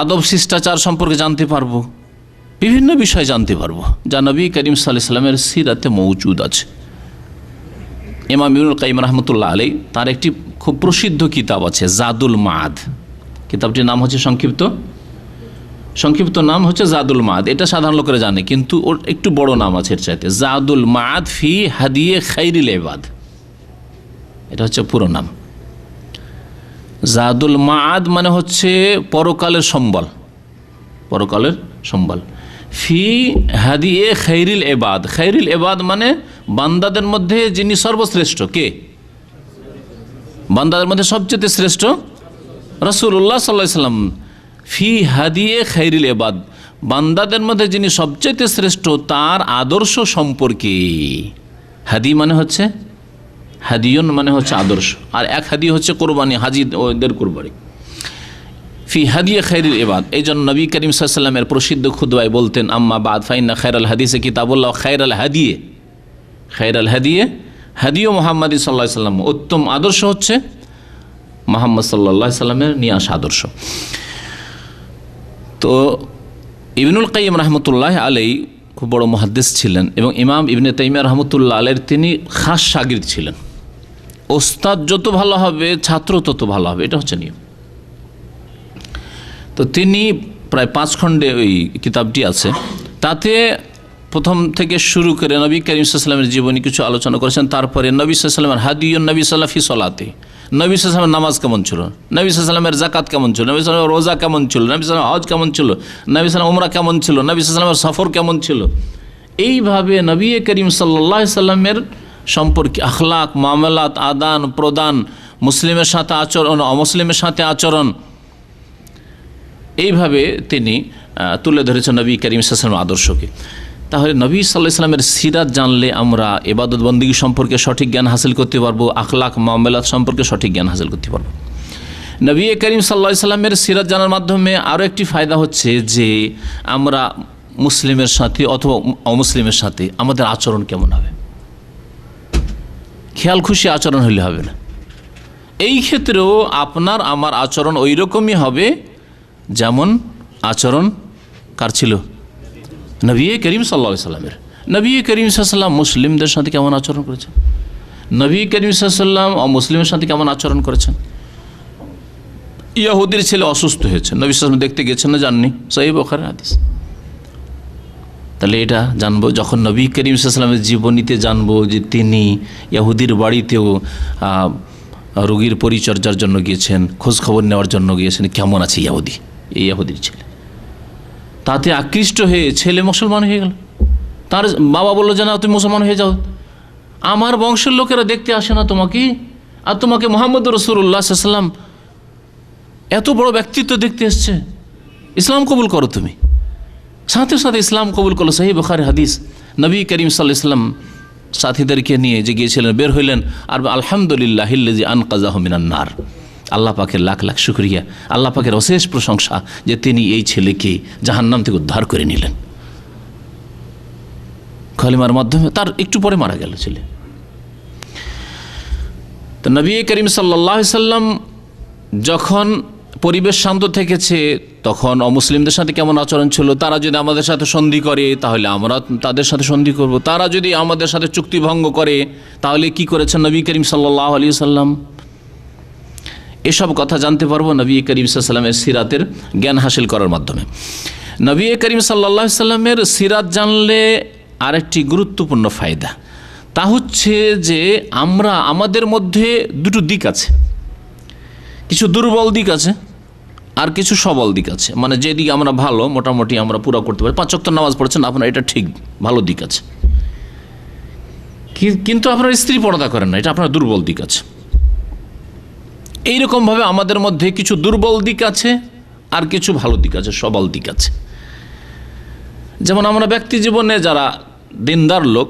আদব শিষ্টাচার সম্পর্কে জানতে পারবো, বিভিন্ন বিষয় জানতে পারবো যা নবী করিম সাল্লাল্লাহু আলাইহি ওয়াসাল্লামের সিরাতে মওজুদ আছে। ইমাম ইবনুল কাইয়িম রাহমাতুল্লাহ আলাইহি তার একটি খুব প্রসিদ্ধ কিতাব আছে জাদুল মাআদ। কিতাবটির নাম হচ্ছে সংক্ষিপ্ত নাম হচ্ছে জাদুল মাআদ। এটা সাধারণ লোকেরা জানে, কিন্তু ওর একটু বড় নাম আছে এর চাইতে, জাদুল মাআদ ফি হাদিয়ে খাইরিল ইবাদ। এটা হচ্ছে পুরো নাম। জাদুল মাআদ মানে হচ্ছে পরকালের সম্বল, পরকালের সম্বল। ফি হাদিয়ে খাইরিল ইবাদ, খাইরিল ইবাদ মানে বান্দাদের মধ্যে যিনি সর্বশ্রেষ্ঠ। কে? বান্দাদের মধ্যে সবচেয়ে শ্রেষ্ঠ রাসূলুল্লাহ সাল্লাল্লাহু আলাইহি ওয়াসাল্লাম। ফি হাদিয়ে খাইরিল ইবাদ, বান্দাদের মধ্যে যিনি সবচেয়ে শ্রেষ্ঠ তার আদর্শ সম্পর্কে। হাদি মানে হচ্ছে, হাদিয়ন মানে হচ্ছে আদর্শ, আর এক হাদি হচ্ছে কোরবানি, হাজিদের কোরবানি। ফি হাদিয়ে খাইরিল ইবাদ, এই জন্য নবী করিম সাল্লাল্লাহু আলাইহি ওয়াসাল্লামের প্রসিদ্ধ খুতবায় বলতেন, আম্মা বাদ ফাইন্না খায়রাল হাদিসে কিতাবুল্লাহ খায়রাল হাদিয়ে, খায়রাল হাদিয়ে হাদিও মুহাম্মদ সাল্লাল্লাহু আলাইহি ওয়াসাল্লাম, উত্তম আদর্শ হচ্ছে মুহাম্মদ সাল্লাল্লাহু আলাইহি ওয়াসাল্লামের নিয়ে আসা আদর্শ। তো ইবনুল কাইয়িম রাহমাতুল্লাহ আলাইহি খুব বড় মুহাদ্দিস ছিলেন এবং ইমাম ইবনে তাইমিয়া রাহমাতুল্লাহ আলাইহির তিনি খাস শাগির্দ ছিলেন। ওস্তাদ যত ভালো হবে ছাত্র তত ভালো হবে, এটা হচ্ছে নিয়ম। তো তিনি প্রায় 5 খণ্ডে ওই কিতাবটি আছে, তাতে প্রথম থেকে শুরু করে নবী করিম সাল্লাল্লাহু আলাইহি ওয়াসাল্লামের জীবনী কিছু আলোচনা করেছেন। তারপরে নবী সাল্লাল্লাহু আলাইহি ওয়াসাল্লামের হাদিয়ুন নবী সাল্লাল্লাহু ফি সলাতে, নবী সাল্লাল্লাহু আলাইহি ওয়াসাল্লামের নামাজ কেমন ছিল, নবী সাল্লাল্লাহু আলাইহি ওয়াসাল্লামের যাকাত কেমন ছিল, নবী সাল্লাল্লাহু আলাইহি ওয়াসাল্লামের রোজা কেমন ছিল, নবী সাল্লাল্লাহু আলাইহি ওয়াসাল্লামের হজ কেমন ছিল, নবী সাল্লাল্লাহু আলাইহি ওয়াসাল্লাম উমরা কেমন ছিল, নবী সাল্লাল্লাহু আলাইহি ওয়াসাল্লামের সফর কেমন ছিল। এইভাবে নবী করিম সাল্লাল্লাহু আলাইহি ওয়াসাল্লামের সম্পর্কে আখলাক মামলাত আদান প্রদান, মুসলিমের সাথে আচরণ অমুসলিমের সাথে আচরণ, এইভাবে তিনি তুলে ধরেছেন নবী করিম সাল্লাল্লাহু আলাইহি ওয়াসাল্লামের আদর্শকে। তাহলে নবী সাল্লাল্লাহু আলাইহি ওয়াসাল্লামের সিরাত জানলে আমরা ইবাদত বন্দেগী সম্পর্কে সঠিক জ্ঞান হাসিল করতে পারবো, আখলাক মামলাত সম্পর্কে সঠিক জ্ঞান হাসিল করতে পারবো। নবী করিম সাল্লাল্লাহু আলাইহি ওয়াসাল্লামের সিরাত জানার মাধ্যমে আরও একটি ফায়দা হচ্ছে যে আমরা মুসলিমের সাথে অথবা অমুসলিমের সাথে আমাদের আচরণ কেমন হবে, খেয়াল খুশি আচরণ হলে হবে না। এই ক্ষেত্রেও আপনার আমার আচরণ ওই রকমই হবে যেমন আচরণ কার ছিল? নবী করিম সাল্লাল্লাহু আলাইহি ওয়াসাল্লামের। নবী করিম সাল্লাল্লাহু আলাইহি ওয়াসাল্লাম মুসলিমদের সাথে কেমন আচরণ করেছেন, নবী করিম সাল্লাল্লাহু আলাইহি ওয়াসাল্লাম অমুসলিমের সাথে কেমন আচরণ করেছেন। ইয়াহুদির ছেলে অসুস্থ হয়েছে, নবী সাল্লাল্লাহু আলাইহি ওয়াসাল্লাম দেখতে গেছেন না, জাননি, সহিহ বুখারীর হাদিস। তাহলে এটা জানবো যখন নবী করিম সাল্লাল্লাহু আলাইহি ওয়াসাল্লামের জীবনীতে জানবো যে তিনি ইয়াহুদির বাড়িতেও রোগীর পরিচর্যার জন্য গিয়েছেন, খোঁজখবর নেওয়ার জন্য গিয়েছেন, কেমন আছে ইয়াহুদি, এই ইয়াহুদির ছেলে। তাতে আকৃষ্ট হয়ে ছেলে মুসলমান হয়ে গেল। তার বাবা বললো যে না তুমি মুসলমান হয়ে যাও, আমার বংশের লোকেরা দেখতে আসে না তোমাকে, আর তোমাকে মুহাম্মদ রাসূলুল্লাহ সাল্লাল্লাহু আলাইহি ওয়াসাল্লাম এত বড় ব্যক্তিত্ব দেখতে এসছে, ইসলাম কবুল করো। তুমি সাথে সাথে ইসলাম কবুল করলো, সহিহ বুখারীর হাদিস। নবী করিম সাল্লাল্লাহু আলাইহি ওয়াসাল্লাম সাথীদেরকে নিয়ে যে গিয়েছিলেন, বের হইলেন আর আলহামদুলিল্লাহিল্লাযী আনকাযাহু মিনান নার, আল্লাহ পাকের লাখ লাখ শুকরিয়া, আল্লাহ পাকের অশেষ প্রশংসা যে তিনি এই ছেলেকে জাহান্নাম থেকে উদ্ধার করে নিলেন কালিমার মাধ্যমে। তার একটু পরে মারা গেল ছেলে। তো নবী করিম সাল্লাল্লাহু আলাইহি ওয়াসাল্লাম যখন পরিবেশ শান্ত থেকেছে তখন অমুসলিমদের সাথে কেমন আচরণ ছিল। তারা যদি আমাদের সাথে সন্ধি করে তাহলে আমরা তাদের সাথে সন্ধি করব, তারা যদি আমাদের সাথে চুক্তি ভঙ্গ করে তাহলে কি করেছেন নবী করিম সাল্লাল্লাহু আলাইহি ওয়াসাল্লাম। এসব কথা জানতে পারবো নবী করিম সাল্লাল্লাহু আলাইহি ওয়াসাল্লামের সিরাতের জ্ঞান হাসিল করার মাধ্যমে। নবী করিম সাল্লাল্লাহু আলাইহি ওয়াসাল্লামের সিরাত জানলে আরেকটি গুরুত্বপূর্ণ ফায়দা, তা হচ্ছে যে আমাদের মধ্যে দুটো দিক আছে, কিছু দুর্বল দিক আছে আর কিছু সবল দিক আছে। মানে যে দিকে আমরা ভালো, মোটামুটি আমরা পুরো করতে পারি, 5 ওয়াক্ত নামাজ পড়ছেন আপনার, এটা ঠিক ভালো দিক আছে, কিন্তু আপনার স্ত্রী পর্দা করেন না, এটা আপনার দুর্বল দিক আছে। এইরকমভাবে আমাদের মধ্যে কিছু দুর্বল দিক আছে আর কিছু ভালো দিক আছে, সবল দিক আছে। যেমন আমরা ব্যক্তি জীবনে যারা দিনদার লোক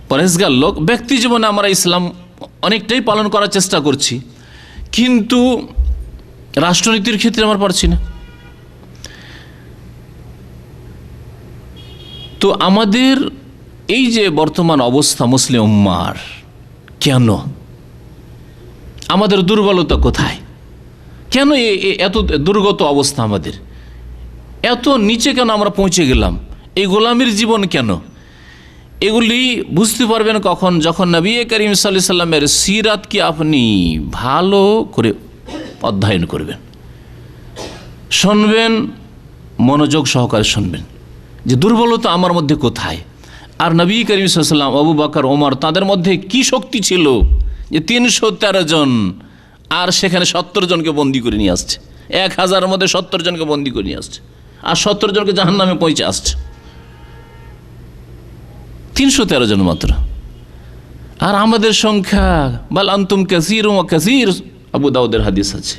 পরহেজগার লোক। ব্যক্তি জীবনে আমরা ইসলাম অনেকটাই পালন করার চেষ্টা করছি, কিন্তু রাষ্ট্রনীতির ক্ষেত্রে আমরা পারছি না। তো আমাদের এই যে বর্তমান অবস্থা মুসলিম উম্মার, কেন আমাদের দুর্বলতা কোথায়, কেন এত দুর্গত অবস্থা, আমাদের এত নিচে কেন আমরা পৌঁছে গেলাম, এই গোলামির জীবন কেন? এগুলি বুঝতে পারবেন কখন? যখন নবী করিম সাল্লাল্লাহু আলাইহি সাল্লামের সিরাতকে আপনি ভালো করে অধ্যয়ন করবেন, শুনবেন, মনোযোগ সহকারে শুনবেন যে দুর্বলতা আমার মধ্যে কোথায়। আর নবী করিম সাল্লাল্লাহু আলাইহি সাল্লাম, আবু বকর, ওমর, তাদের মধ্যে কি শক্তি ছিল যে 313 জন আর সেখানে 70 জনকে বন্দি করে নিয়ে আসছে। 1000-এর মধ্যে 70 জনকে বন্দি করে নিয়ে আসছে, আর 70 জনকে জাহান্নামে পৌঁছে আসছে। 313 জন মাত্র। আর আমাদের সংখ্যা বাল আনতুম কাসীরুম ওয়া কাসীর, আবু দাউদের হাদিস আছে।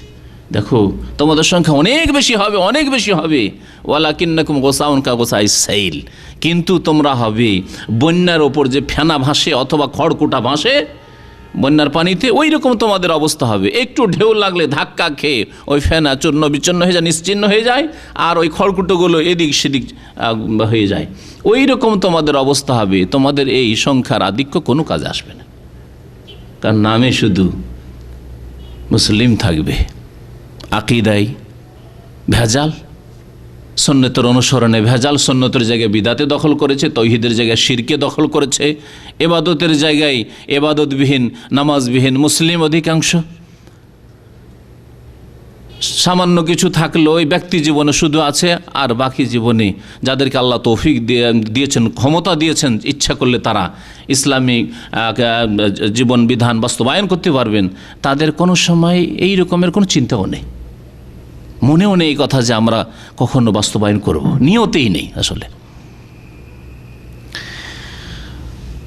দেখো তোমাদের সংখ্যা অনেক বেশি হবে, অনেক বেশি হবে। ওয়ালাকিন্নাকুম গোসাউন কা গোসাইস সাইল, কিন্তু তোমরা হবে বন্যার ওপর যে ফেনা ভাসে অথবা খড়কুটা ভাসে বন্যার পানিতে, ওই রকম তোমাদের অবস্থা হবে। একটু ঢেউ লাগলে ধাক্কা খেয়ে ওই ফেনা চূর্ণ বিচ্ছিন্ন হয়ে যায়, নিশ্চিন্ন হয়ে যায়, আর ওই খড়কুটোগুলো এদিক সেদিক হয়ে যায়। ওই রকম তোমাদের অবস্থা হবে। তোমাদের এই সংখ্যার আধিক্য কোনো কাজে আসবে না, কারণ নামে শুধু মুসলিম থাকবে, আকিদায় ভেজাল, সুন্নতের অনুসরণে ভেজাল, সুন্নতের জায়গায় বিদাতে দখল করেছে, তৌহিদের জায়গায় শিরকে দখল করেছে, এবাদতের জায়গায় এবাদতবিহীন, নামাজবিহীন মুসলিম অধিকাংশ। সামান্য কিছু থাকলেও ওই ব্যক্তি জীবনে শুধু আছে, আর বাকি জীবনে যাদেরকে আল্লাহ তৌফিক দিয়েছেন, ক্ষমতা দিয়েছেন, ইচ্ছা করলে তারা ইসলামিক জীবন বিধান বাস্তবায়ন করতে পারবেন, তাদের কোনো সময় এই রকমের কোনো চিন্তাও নেই, মনেও নেই এই কথা যে আমরা কখনো বাস্তবায়ন করব, নিয়তেই নেই আসলে।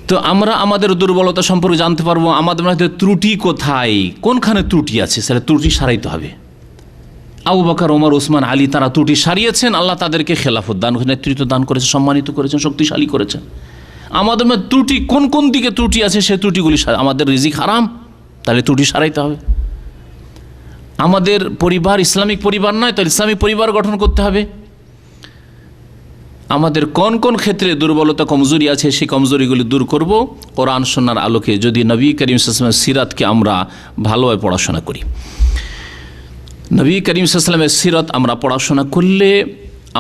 তো আমরা আমাদের দুর্বলতা সম্পর্কে জানতে পারবো, আমাদের মধ্যে ত্রুটি কোথায়, কোনখানে ত্রুটি আছে, সেটা ত্রুটি সারাইতে হবে। আবু বকর, ওমর, ওসমান, আলী তারা ত্রুটি সারিয়েছেন, আল্লাহ তাদেরকে খেলাফত দান, নেতৃত্ব দান করেছেন, সম্মানিত করেছেন, শক্তিশালী করেছেন। আমাদের মধ্যে ত্রুটি কোন কোন দিকে ত্রুটি আছে, সে ত্রুটিগুলি, আমাদের রিজিক হারাম, তাহলে ত্রুটি সারাইতে হবে। আমাদের পরিবার ইসলামিক পরিবার নয়, তাহলে ইসলামিক পরিবার গঠন করতে হবে। আমাদের কোন কোন ক্ষেত্রে দুর্বলতা, কমজোরি আছে, সেই কমজোরিগুলি দূর করব কোরআন সুন্নাহর আলোকে, যদি নবী করিম সাল্লাল্লাহু আলাইহি ওয়াসাল্লামের সিরাতকে আমরা ভালোভাবে পড়াশোনা করি। নবী করিম সাল্লাল্লাহু আলাইহি ওয়াসাল্লামের সিরাত আমরা পড়াশোনা করলে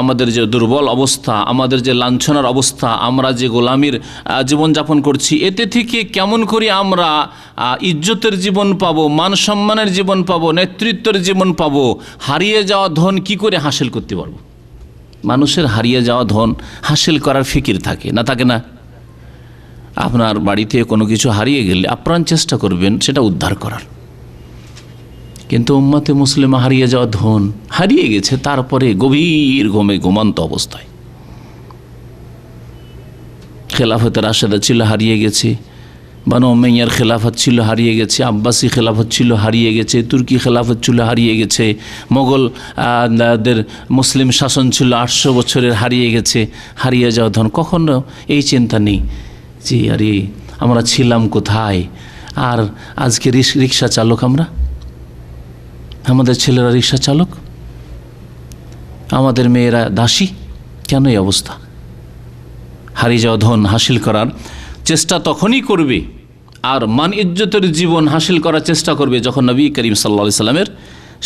আমাদের যে দুর্বল অবস্থা, আমাদের যে লাঞ্ছনার অবস্থা, আমরা যে গোলামির জীবনযাপন করছি, এতে থেকে কেমন করে আমরা ইজ্জতের জীবন পাবো, মান সম্মানের জীবন পাবো, নেতৃত্বের জীবন পাবো, হারিয়ে যাওয়া ধন কি করে হাসিল করতে পারবো। মানুষের হারিয়ে যাওয়া ধন হাসিল করার ফিকির থাকে না, থাকে না? আপনার বাড়িতে কোনো কিছু হারিয়ে গেলে আপ্রাণ চেষ্টা করবেন সেটা উদ্ধার করার, কিন্তু উম্মতে মুসলিমা হারিয়ে যাওয়া ধন হারিয়ে গেছে, তারপরে গভীর ঘুমে ঘুমন্ত অবস্থায়। খেলাফতে রাশেদা ছিল, হারিয়ে গেছে। বানু উমাইয়ার খেলাফত ছিল, হারিয়ে গেছে। আব্বাসী খেলাফত ছিল, হারিয়ে গেছে। তুর্কি খেলাফত ছিল, হারিয়ে গেছে। মোগলদের মুসলিম শাসন ছিল 800 বছরের, হারিয়ে গেছে। হারিয়ে যাওয়া ধন কখনো এই চিন্তা নেই যে আরে আমরা ছিলাম কোথায়, আর আজকে রিক্সা চালক আমরা, আমাদের ছেলেরা রিক্সা চালক, আমাদের মেয়েরা দাসী। কেন এই অবস্থা? হারিয়ে যাওয়া ধন হাসিল করার চেষ্টা তখনই করবে আর মান ইজ্জতের জীবন হাসিল করার চেষ্টা করবে যখন নবী করিম সাল্লাল্লাহু আলাইহি সাল্লামের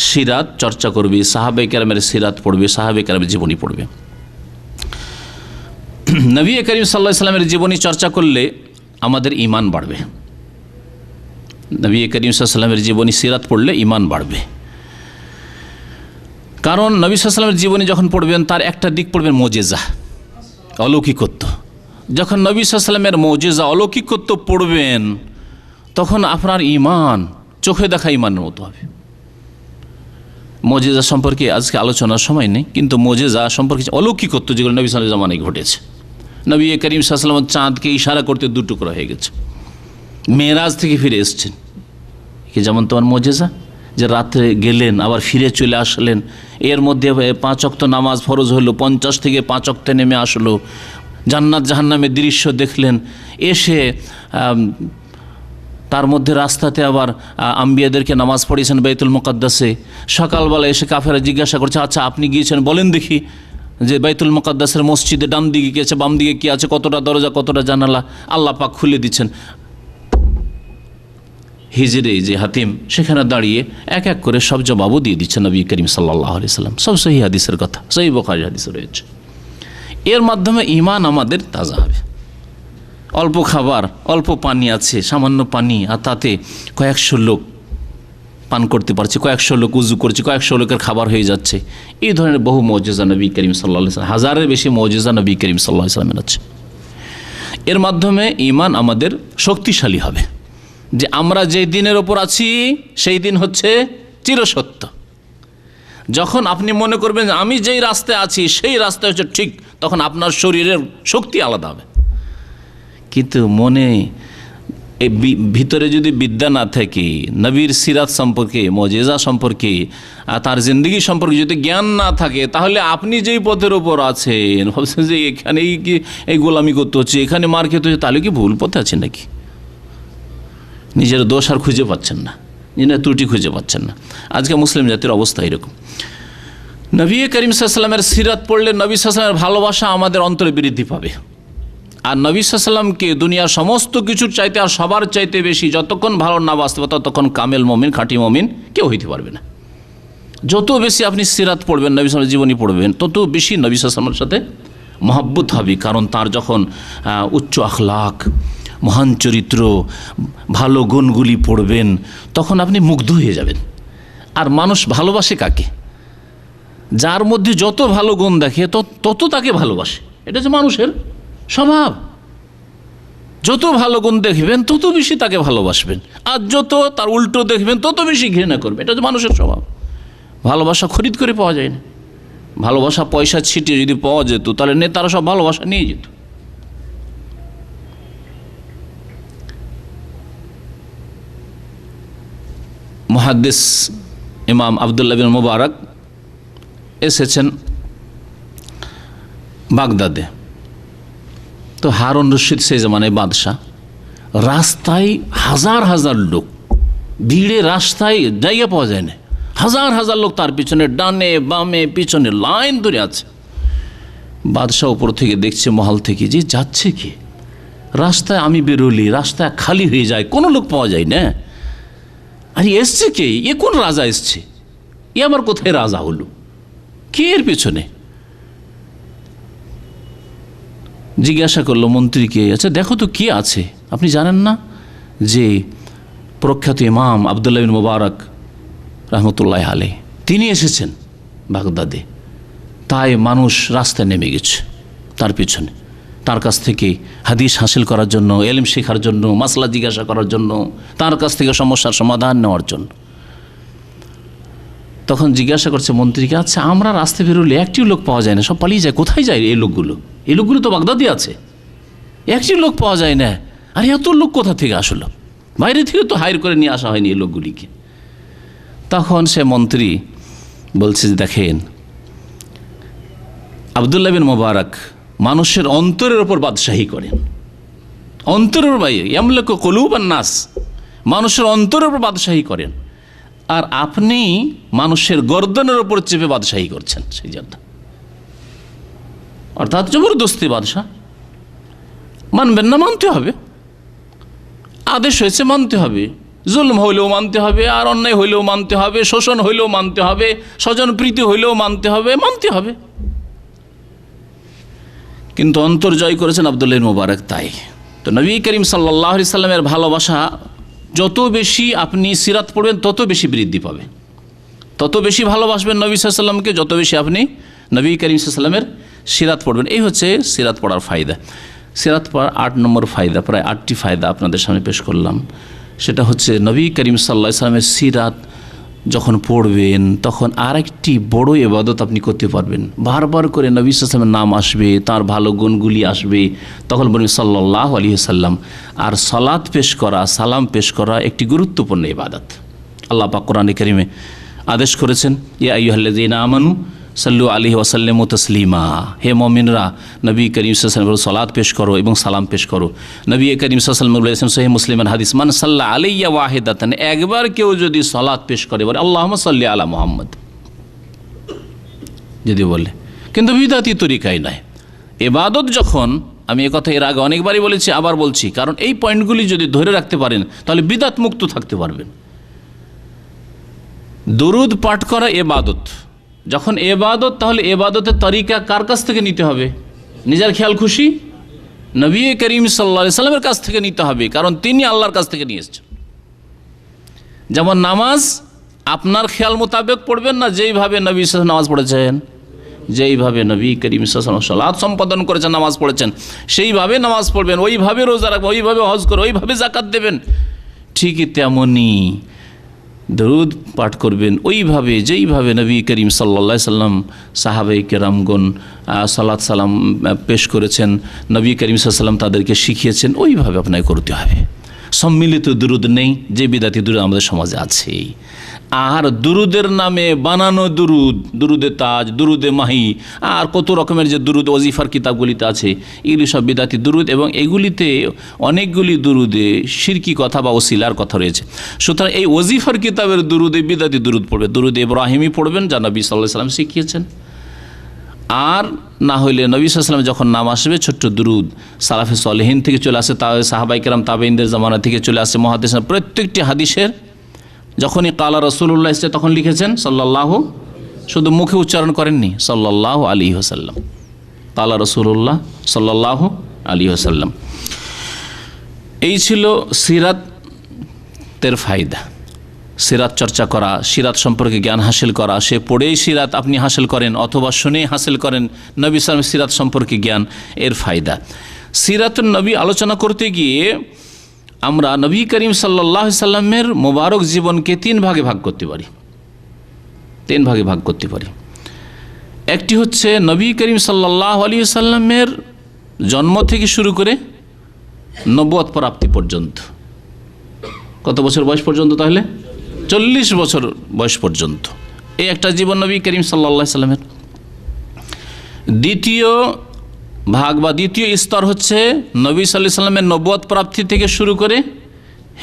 সিরাত চর্চা করবে, সাহাবায়ে কেরামের সিরাত পড়বে, সাহাবায়ে কেরামের জীবনী পড়বে। নবী করিম সাল্লাল্লাহু আলাইহি সাল্লামের জীবনী চর্চা করলে আমাদের ঈমান বাড়বে। নবী করিম সাল্লাল্লাহু আলাইহি সাল্লামের জীবনী সিরাত পড়লে ঈমান বাড়বে। কারণ নবী সাল্লাল্লাহু আলাইহি সাল্লামের জীবনী যখন পড়বেন তার একটা দিক পড়বেন মুজিজা, অলৌকিকত্ব। যখন নবী সাল্লাল্লাহু আলাইহি সাল্লামের মুজিজা, অলৌকিকত্ব পড়বেন তখন আপনার ঈমান চোখে দেখা ঈমানের মতো হবে। মুজিজা সম্পর্কে আজকে আলোচনার সময় নেই, কিন্তু মুজিজা সম্পর্কে অলৌকিকত্ব যেগুলো নবী সাল্লাল্লাহু আলাইহি জামানায় ঘটেছে। নবী করিম সাল্লাল্লাহু আলাইহি ওয়াসাল্লাম চাঁদকে ইশারা করতে 2 টুকরা হয়ে গেছে, মেরাজ থেকে ফিরে এসছেন। কি যেমন তোমার মুজিজা যে রাত্রে গেলেন আবার ফিরে চলে আসলেন, এর মধ্যে 5 ওয়াক্ত নামাজ ফরজ হলো, 50 থেকে 5 ওয়াক্তে নেমে আসলো, জান্নাত জাহান্নামের দৃশ্য দেখলেন, এসে তার মধ্যে রাস্তাতে আবার আম্বিয়াদেরকে নামাজ পড়িয়েছেন বাইতুল মুকাদ্দাসে। সকালবেলা এসে কাফেরা জিজ্ঞাসা করছে, আচ্ছা আপনি গিয়েছেন, বলেন দেখি যে বাইতুল মুকাদ্দাসের মসজিদে ডান দিকে কী আছে, বাম দিকে কী আছে, কতটা দরজা, কতটা জানালা, আল্লাহ পাক খুলে দিচ্ছেন। হিজরে যে হাতিম সেখানে দাঁড়িয়ে এক এক করে সব জবাবও দিয়ে দিচ্ছেন নবী করিম সাল্লাল্লাহু আলাইহি সাল্লাম। সব সহিহ হাদিসের কথা, সহিহ বুখারী হাদিসে রয়েছে। এর মাধ্যমে ঈমান আমাদের তাজা হবে। অল্প খাবার, অল্প পানি আছে, সামান্য পানি, আর তাতে কয়েকশো লোক পান করতে পারছে, কয়েকশো লোক উজু করছে, কয়েকশো লোকের খাবার হয়ে যাচ্ছে। এই ধরনের বহু মুজিজা নবী করিম সাল্লাল্লাহু আলাইহি সাল্লাম, হাজারের বেশি মুজিজা নবী করিম সাল্লাল্লাহু আলাইহি সাল্লামের আছে। এর মাধ্যমে ঈমান আমাদের শক্তিশালী হবে, যে আমরা যেই দিনের ওপর আছি সেই দিন হচ্ছে চিরসত্য। যখন আপনি মনে করবেন যে আমি যেই রাস্তায় আছি সেই রাস্তা হচ্ছে ঠিক, তখন আপনার শরীরের শক্তি আলাদা হবে। কিন্তু মনে ভিতরে যদি বিদ্যা না থাকে, নবীর সিরাত সম্পর্কে, মুজিজা সম্পর্কে, তার জিন্দগি সম্পর্কে যদি জ্ঞান না থাকে, তাহলে আপনি যেই পথের ওপর আছেন, ভাবছেন যে এখানেই কি এই গোলামি করতে হচ্ছে, এখানে মার খেতে হচ্ছে, তাহলে কি ভুল পথে আছেন নাকি? নিজের দোষ আর খুঁজে পাচ্ছেন না, নিজের ত্রুটি খুঁজে পাচ্ছেন না। আজকে মুসলিম জাতির অবস্থা এরকম। নবী করিম সাল্লাল্লাহু আলাইহি ওয়াসাল্লামের সিরাত পড়লে নবী সাল্লাল্লাহু আলাইহি ওয়াসাল্লামের ভালোবাসা আমাদের অন্তরে বৃদ্ধি পাবে। আর নবী সাল্লাল্লাহু আলাইহি ওয়াসাল্লামকে দুনিয়ার সমস্ত কিছুর চাইতে আর সবার চাইতে বেশি যতক্ষণ ভালো না বাঁচতে পারে ততক্ষণ কামেল মমিন, খাঁটি মমিন কেউ হইতে পারবে না। যত বেশি আপনি সিরাত পড়বেন, নবী সাল্লাল্লাহু আলাইহি ওয়াসাল্লামের জীবনী পড়বেন, তত বেশি নবী সাল্লাল্লাহু আলাইহি ওয়াসাল্লামের সাথে মহব্বত হবে। কারণ তার যখন উচ্চ আখলাক, মহান চরিত্র, ভালো গুণগুলি পড়বেন, তখন আপনি মুগ্ধ হয়ে যাবেন। আর মানুষ ভালোবাসে কাকে? যার মধ্যে যত ভালো গুণ দেখে তত তাকে ভালোবাসে। এটা হচ্ছে মানুষের স্বভাব। যত ভালো গুণ দেখবেন তত বেশি তাকে ভালোবাসবেন, আর যত তার উল্টো দেখবেন তত বেশি ঘৃণা করবেন। এটা হচ্ছে মানুষের স্বভাব। ভালোবাসা খরিদ করে পাওয়া যায় না। ভালোবাসা পয়সা ছিটিয়ে যদি পাওয়া যেত, তাহলে নেতারা সব ভালোবাসা নিয়ে যেত। মুহাদ্দিস ইমাম আবদুল্লাহ বিন মুবারক এসেছেন বাগদাদে। তো হারুন রশিদ সেই জামানায় বাদশাহ, রাস্তায় হাজার হাজার লোক, ভিড়ে রাস্তায় জায়গা পাওয়া যায় না, হাজার হাজার লোক তার পিছনে ডানে বামে পিছনে লাইন ধরে আছে। বাদশাহ উপর থেকে দেখছে মহল থেকে, যে যাচ্ছে কি, রাস্তায় আমি বেরোলি রাস্তায় খালি হয়ে যায়, কোনো লোক পাওয়া যায় না। আরে এসছে কে? এ কোন রাজা এসছে? এ আমার কোথায় রাজা হলো? কে এর পেছনে? জিজ্ঞাসা করলো মন্ত্রীকে, আচ্ছা দেখো তো কে আছে? আপনি জানেন না যে প্রখ্যাত ইমাম আবদুল্লাহ বিন মুবারক রহমতুল্লাহ আলাইহি তিনি এসেছেন বাগদাদে। তাই মানুষ রাস্তায় নেমে গেছে তার পিছনে, তার কাছ থেকে হাদিস হাসিল করার জন্য, এলম শেখার জন্য, মাসলা জিজ্ঞাসা করার জন্য, তার কাছ থেকে সমস্যার সমাধান নেওয়ার জন্য। তখন জিজ্ঞাসা করছে মন্ত্রীকে, আচ্ছা আমরা রাস্তায় বেরোলে একটিও লোক পাওয়া যায় না, সব পালিয়ে যায়, কোথায় যায় এই লোকগুলো? এই লোকগুলো তো বাগদাদি আছে, একটি লোক পাওয়া যায় না। আর এত লোক কোথা থেকে আসলো? বাইরে থেকে তো হায়ার করে নিয়ে আসা হয়নি এই লোকগুলিকে। তখন সে মন্ত্রী বলছে, দেখেন আবদুল্লাহ বিন মুবারক মানুষের অন্তরের ওপর বাদশাহী করেন, অন্তরের বাইরে ইয়ামলাকু কুলুবান নাস, মানুষের অন্তরের ওপর বাদশাহী করেন। আর আপনি মানুষের গর্দনের ওপর চেপে বাদশাহী করছেন সেই জন্য। অর্থাৎ জবরদস্তি বাদশাহ, মানবেন না, মানতে হবে, আদেশ হয়েছে মানতে হবে, জুলম হইলেও মানতে হবে, আর অন্যায় হইলেও মানতে হবে, শোষণ হইলেও মানতে হবে, স্বজন প্রীতি হইলেও মানতে হবে, মানতে হবে। কিন্তু অন্তর জয় করেছেন আবদুল্লাহ মুবারক। তাই তো নবী করিম সাল্লাল্লাহু আলাইহি সাল্লামের ভালোবাসা যত বেশি আপনি সিরাত পড়বেন তত বেশি বৃদ্ধি পাবে, তত বেশি ভালোবাসবেন নবী সাল্লাল্লাহু আলাইহি সাল্লামকে, যত বেশি আপনি নবী করিম সাল্লাল্লাহু আলাইহি সাল্লামের সিরাত পড়বেন। এই হচ্ছে সিরাত পড়ার ফায়দা। সিরাত পড়ার 8 নম্বর ফায়দা, প্রায় 8টি ফায়দা আপনাদের সামনে পেশ করলাম। সেটা হচ্ছে নবী করিম সাল্লাল্লাহু আলাইহি সাল্লামের সিরাত যখন পড়বেন তখন আরেকটি বড় ইবাদত আপনি করতে পারবেন। বারবার করে নবী সাল্লাল্লাহু আলাইহি ওয়াসাল্লামের নাম আসবে, তার ভালো গুণগুলি আসবে, তখন বলবেন সাল্লাল্লাহু আলাইহি ওয়াসাল্লাম। আর সালাত পেশ করা, সালাম পেশ করা একটি গুরুত্বপূর্ণ ইবাদত। আল্লাহ পাক কোরআনে কারিমে আদেশ করেছেন, ইয়া আইয়ুহাল্লাযীনা আমানু সাল্লু আলাইহি ওয়াসাল্লামু তাসলিমা, হে মুমিনরা নবী করিম সাল্লাল্লাহু আলাইহি ওয়াসাল্লামের সালাত পেশ করো এবং সালাম পেশ করো। নবী করিম সাল্লাল্লাহু আলাইহি ওয়াসাল্লাম বলেছেন সহিহ মুসলিমের হাদিস, মান সাল্লা আলাইয়া ওয়াহিদাতান, একবার কেউ যদি সালাত পেশ করে বলে আল্লাহুম্মা সাল্লি আলা মুহাম্মদ যদি বলে, কিন্তু বিদআতি তরিকায় নয়। ইবাদত যখন, আমি এই কথা এর আগে অনেকবারই বলেছি, আবার বলছি, কারণ এই পয়েন্টগুলি যদি ধরে রাখতে পারেন তাহলে বিদআত মুক্ত থাকতে পারবেন। দুরুদ পাঠ করা ইবাদত, যখন ইবাদত, তাহলে ইবাদতের তরিকা কার কাছ থেকে নিতে হবে? নিজের খেয়াল খুশি নবী করিম সাল্লাল্লাহু আলাইহি ওয়াসাল্লামের কাছ থেকে নিতে হবে, কারণ তিনি আল্লাহর কাছ থেকে নিয়ে এসেছেন। যেমন নামাজ আপনার খেয়াল মোতাবেক পড়বেন না, যেইভাবে নবী সাল্লাল্লাহু আলাইহি ওয়াসাল্লাম নামাজ পড়েছেন, যেইভাবে নবী করিম সাল্লাল্লাহু আলাইহি ওয়াসাল্লাম সালাত সম্পাদন করেছেন, নামাজ পড়েছেন, সেইভাবে নামাজ পড়বেন, ওইভাবে রোজা রাখবেন, ওইভাবে হজ করবেন, ওইভাবে যাকাত দেবেন। ঠিকই তেমনই দরুদ পাঠ করবেন ওইভাবে যেইভাবে নবী করিম সাল্লাল্লাহু আলাইহি ওয়াসাল্লাম সাহাবায়ে কেরামগণ সালাত সালাম পেশ করেছেন, নবী করিম সাল্লাল্লাহু আলাইহি ওয়াসাল্লাম তাদেরকে শিখিয়েছেন, ওইভাবে আপনাকে করতে হবে। সম্মিলিত দুরুদ নেই, যে বিদাতি দুরুদ আমাদের সমাজে আছে। আর দুরুদের নামে বানানো দুরুদ, দুরুদে তাজ, দুরুদে মাহি, আর কত রকমের যে দুরুদ ওজিফার কিতাবগুলিতে আছে, এগুলি সব বিদাতি দুরুদ, এবং এগুলিতে অনেকগুলি দুরুদে শিরকি কথা বা ওসিলার কথা রয়েছে। সুতরাং এই ওজিফার কিতাবের দুরুদে বিদাতি দুরুদ পড়বে, দুরুদে ইব্রাহিমই পড়বেন যা নবী সাল্লাল্লাহু আলাইহি ওয়াসাল্লাম শিখিয়েছেন। আর না হইলে নবী সাল্লাল্লাহু আলাইহি ওয়াসাল্লাম যখন নাম আসবে ছোট্ট দুরুদ সালাফে সালেহিন থেকে চলে আসে, সাহাবায়ে কেরাম তাবেঈনদের জামানা থেকে চলে আসে, মুহাদ্দিসিন প্রত্যেকটি হাদিসের যখনই কালা রাসূলুল্লাহ এসেছে তখন লিখেছেন সাল্লাল্লাহু, শুধু মুখে উচ্চারণ করেননি, সাল্লাল্লাহু আলাইহি ওয়াসাল্লাম, কালা রাসূলুল্লাহ সাল্লাল্লাহু আলাইহি ওয়াসাল্লাম। এই ছিল সিরাতের ফায়দা। সিরাত চর্চা করা, সিরাত সম্পর্কে জ্ঞান হাসিল করা, সে পড়েই সিরাত আপনি হাসিল করেন অথবা শুনেই হাসিল করেন নবী সাল্লাল্লাহু আলাইহি ওয়াসাল্লামের সিরাত সম্পর্কে জ্ঞান, এর ফায়দা। সিরাতুন নবী আলোচনা করতে গিয়ে আমরা নবী করিম সাল্লাল্লাহু আলাইহি ওয়াসাল্লামের মোবারক জীবনকে তিন ভাগে ভাগ করতে পারি। একটি হচ্ছে নবী করিম সাল্লাল্লাহু আলাইহি ওয়াসাল্লামের জন্ম থেকে শুরু করে নবুয়ত প্রাপ্তি পর্যন্ত। কত বছর বয়স পর্যন্ত? তাহলে 40 বছর বয়স পর্যন্ত এই একটা জীবন নবী করিম সাল্লাল্লাহু আলাইহি ওয়াসাল্লামের। দ্বিতীয় ভাগ বা দ্বিতীয় স্তর হচ্ছে নবী সাল্লাল্লাহু আলাইহি ওয়াসাল্লামের নবুয়ত প্রাপ্তি থেকে শুরু করে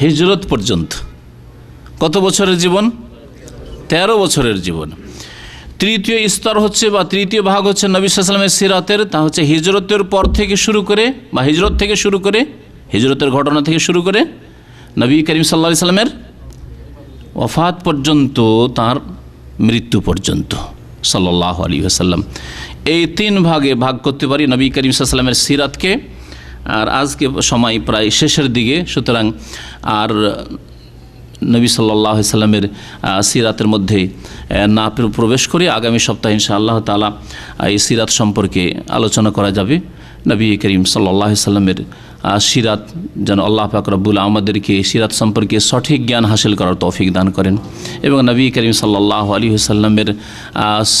হিজরত পর্যন্ত। কত বছরের জীবন? 13 বছরের জীবন। তৃতীয় স্তর হচ্ছে বা তৃতীয় ভাগ হচ্ছে নবী সাল্লাল্লাহু আলাইহি ওয়াসাল্লামের সিরাতের, তা হচ্ছে হিজরতের পর থেকে শুরু করে বা হিজরত থেকে শুরু করে, হিজরতের ঘটনা থেকে শুরু করে নবী করিম সাল্লাল্লাহু আলাইহি ওয়াসাল্লামের ওয়াফাত পর্যন্ত, তার মৃত্যু পর্যন্ত সাল্লাল্লাহু আলাইহি ওয়াসাল্লাম। এই তিন ভাগে ভাগ করতে পারি নবী করিম সাল্লাল্লাহু আলাইহি ওয়াসাল্লামের সিরাতকে। আর আজকে সময় প্রায় শেষের দিকে, সুতরাং আর নবী সাল্লাল্লাহু আলাইহি ওয়াসাল্লামের সিরাতের মধ্যে না প্রবেশ করে আগামী সপ্তাহে ইনশাআল্লাহ তাআলা এই সিরাত সম্পর্কে আলোচনা করা যাবে। নবী করিম সাল্লাল্লাহু আলাইহি ওয়াসাল্লামের সিরাত যেন আল্লাহ পাক রব্বুল আমাদেরকে সিরাত সম্পর্কে সঠিক জ্ঞান হাসিল করার তৌফিক দান করেন, এবং নবী করিম সাল্লাল্লাহু আলাইহি ওয়াসাল্লামের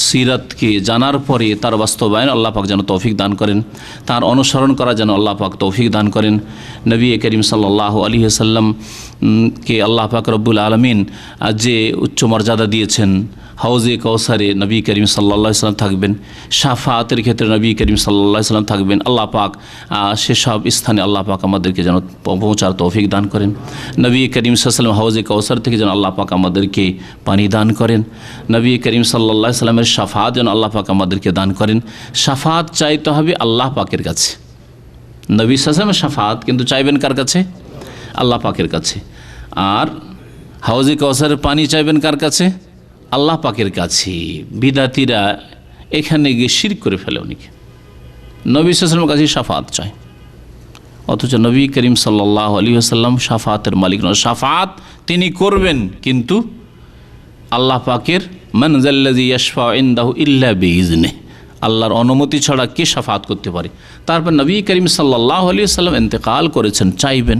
সিরাতকে জানার পরে তার বাস্তবায়ন আল্লাহ পাক যেন তৌফিক দান করেন, তার অনুসরণ করা যেন আল্লাহ পাক তৌফিক দান করেন। নবী করিম সাল্লাল্লাহু আলাইহি ওয়াসাল্লামকে আল্লাহ পাক রব্বুল আলামিন যে উচ্চ মর্যাদা দিয়েছেন, হাউজে কাউসারে নবী করিম সাল্লাল্লাহু আলাইহি ওয়াসাল্লাম থাকবেন, শাফাআতের ক্ষেত্রে নবী করিম সাল্লাল্লাহু আলাইহি ওয়াসাল্লাম থাকবেন। আল্লাহ পাক সেসব স্থানে আল্লাহ পাক আমাদেরকে যেন পৌঁছার তৌফিক দান করেন। নবী করিম সাল্লাল্লাহু আলাইহি ওয়াসাল্লাম হাউজে কাউসার থেকে যেন আল্লাহ পাক আমাদেরকে পানি দান করেন। নবী করিম সাল্লাল্লাহু আলাইহি ওয়াসাল্লামের শাফাআত যেন আল্লাহ পাক আমাদেরকে দান করেন। শাফাআত চাইতে হবে আল্লাহ পাকের কাছে। নবী সাল্লাল্লাহু আলাইহি ওয়াসাল্লামের শাফাআত কিন্তু চাইবেন কার কাছে? আল্লাহ পাকের কাছে। আর হাউজে কাউসারের পানি চাইবেন কার কাছে? আল্লাহ পাকের কাছে। বিদাতিরা এখানে গিয়ে শিরক করে ফেলে, অনেকে নবী সাল্লাল্লাহু আলাইহি ওয়াসাল্লামের কাছে শাফাআত চায়, অথচ নবী করিম সাল্লাল্লাহু আলাইহি ওয়াসাল্লাম শাফাআতের মালিক নন। শাফাআত তিনি করবেন, কিন্তু আল্লাহ পাকের মান যাল্লাযী ইয়াশফাউ ইনদাহু ইল্লা বিইজনিহি, আল্লাহর অনুমতি ছাড়া কে শাফাআত করতে পারে? তারপর নবী করিম সাল্লাল্লাহু আলাইহি ওয়াসাল্লাম ইন্তেকাল করেছেন, চাইবেন,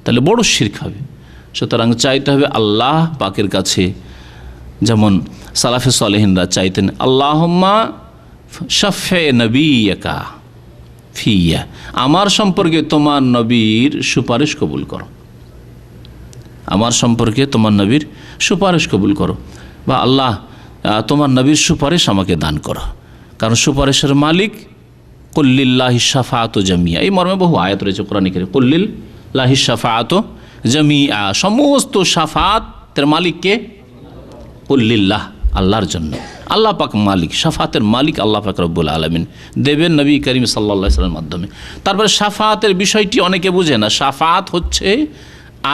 তাহলে বড় শিরক হবে। সুতরাং চাইতে হবে আল্লাহ পাকের কাছে, যেমন সালাফে সালেহিনরা চাইতেন আল্লাহুম্মা শাফে নবিয়াকা ফিয়া, আমার সম্পর্কে তোমার নবীর সুপারিশ কবুল করো, আমার সম্পর্কে তোমার নবীর সুপারিশ কবুল করো। বা আল্লাহ তোমার নবীর সুপারিশ আমাকে দান করো, কারণ সুপারিশের মালিক কুল্লিল্লাহি শাফাআতু জামিয়া, এই মর্মে বহু আয়াত রয়েছে কোরআনে কারীমে। কুল্লিল্লাহি শাফাআতু জামিয়া, সমস্ত শাফাতের মালিককে কুল্লিল্লাহ, আল্লাহর জন্য। আল্লাহ পাক মালিক, শাফাতের মালিক আল্লাহ পাক রব্বুল আলামিন দেবেন নবী করিম সাল্লাল্লাহু আলাইহি ওয়াসাল্লামের মাধ্যমে। তারপরে শাফাতের বিষয়টি অনেকে বুঝে না। শাফাত হচ্ছে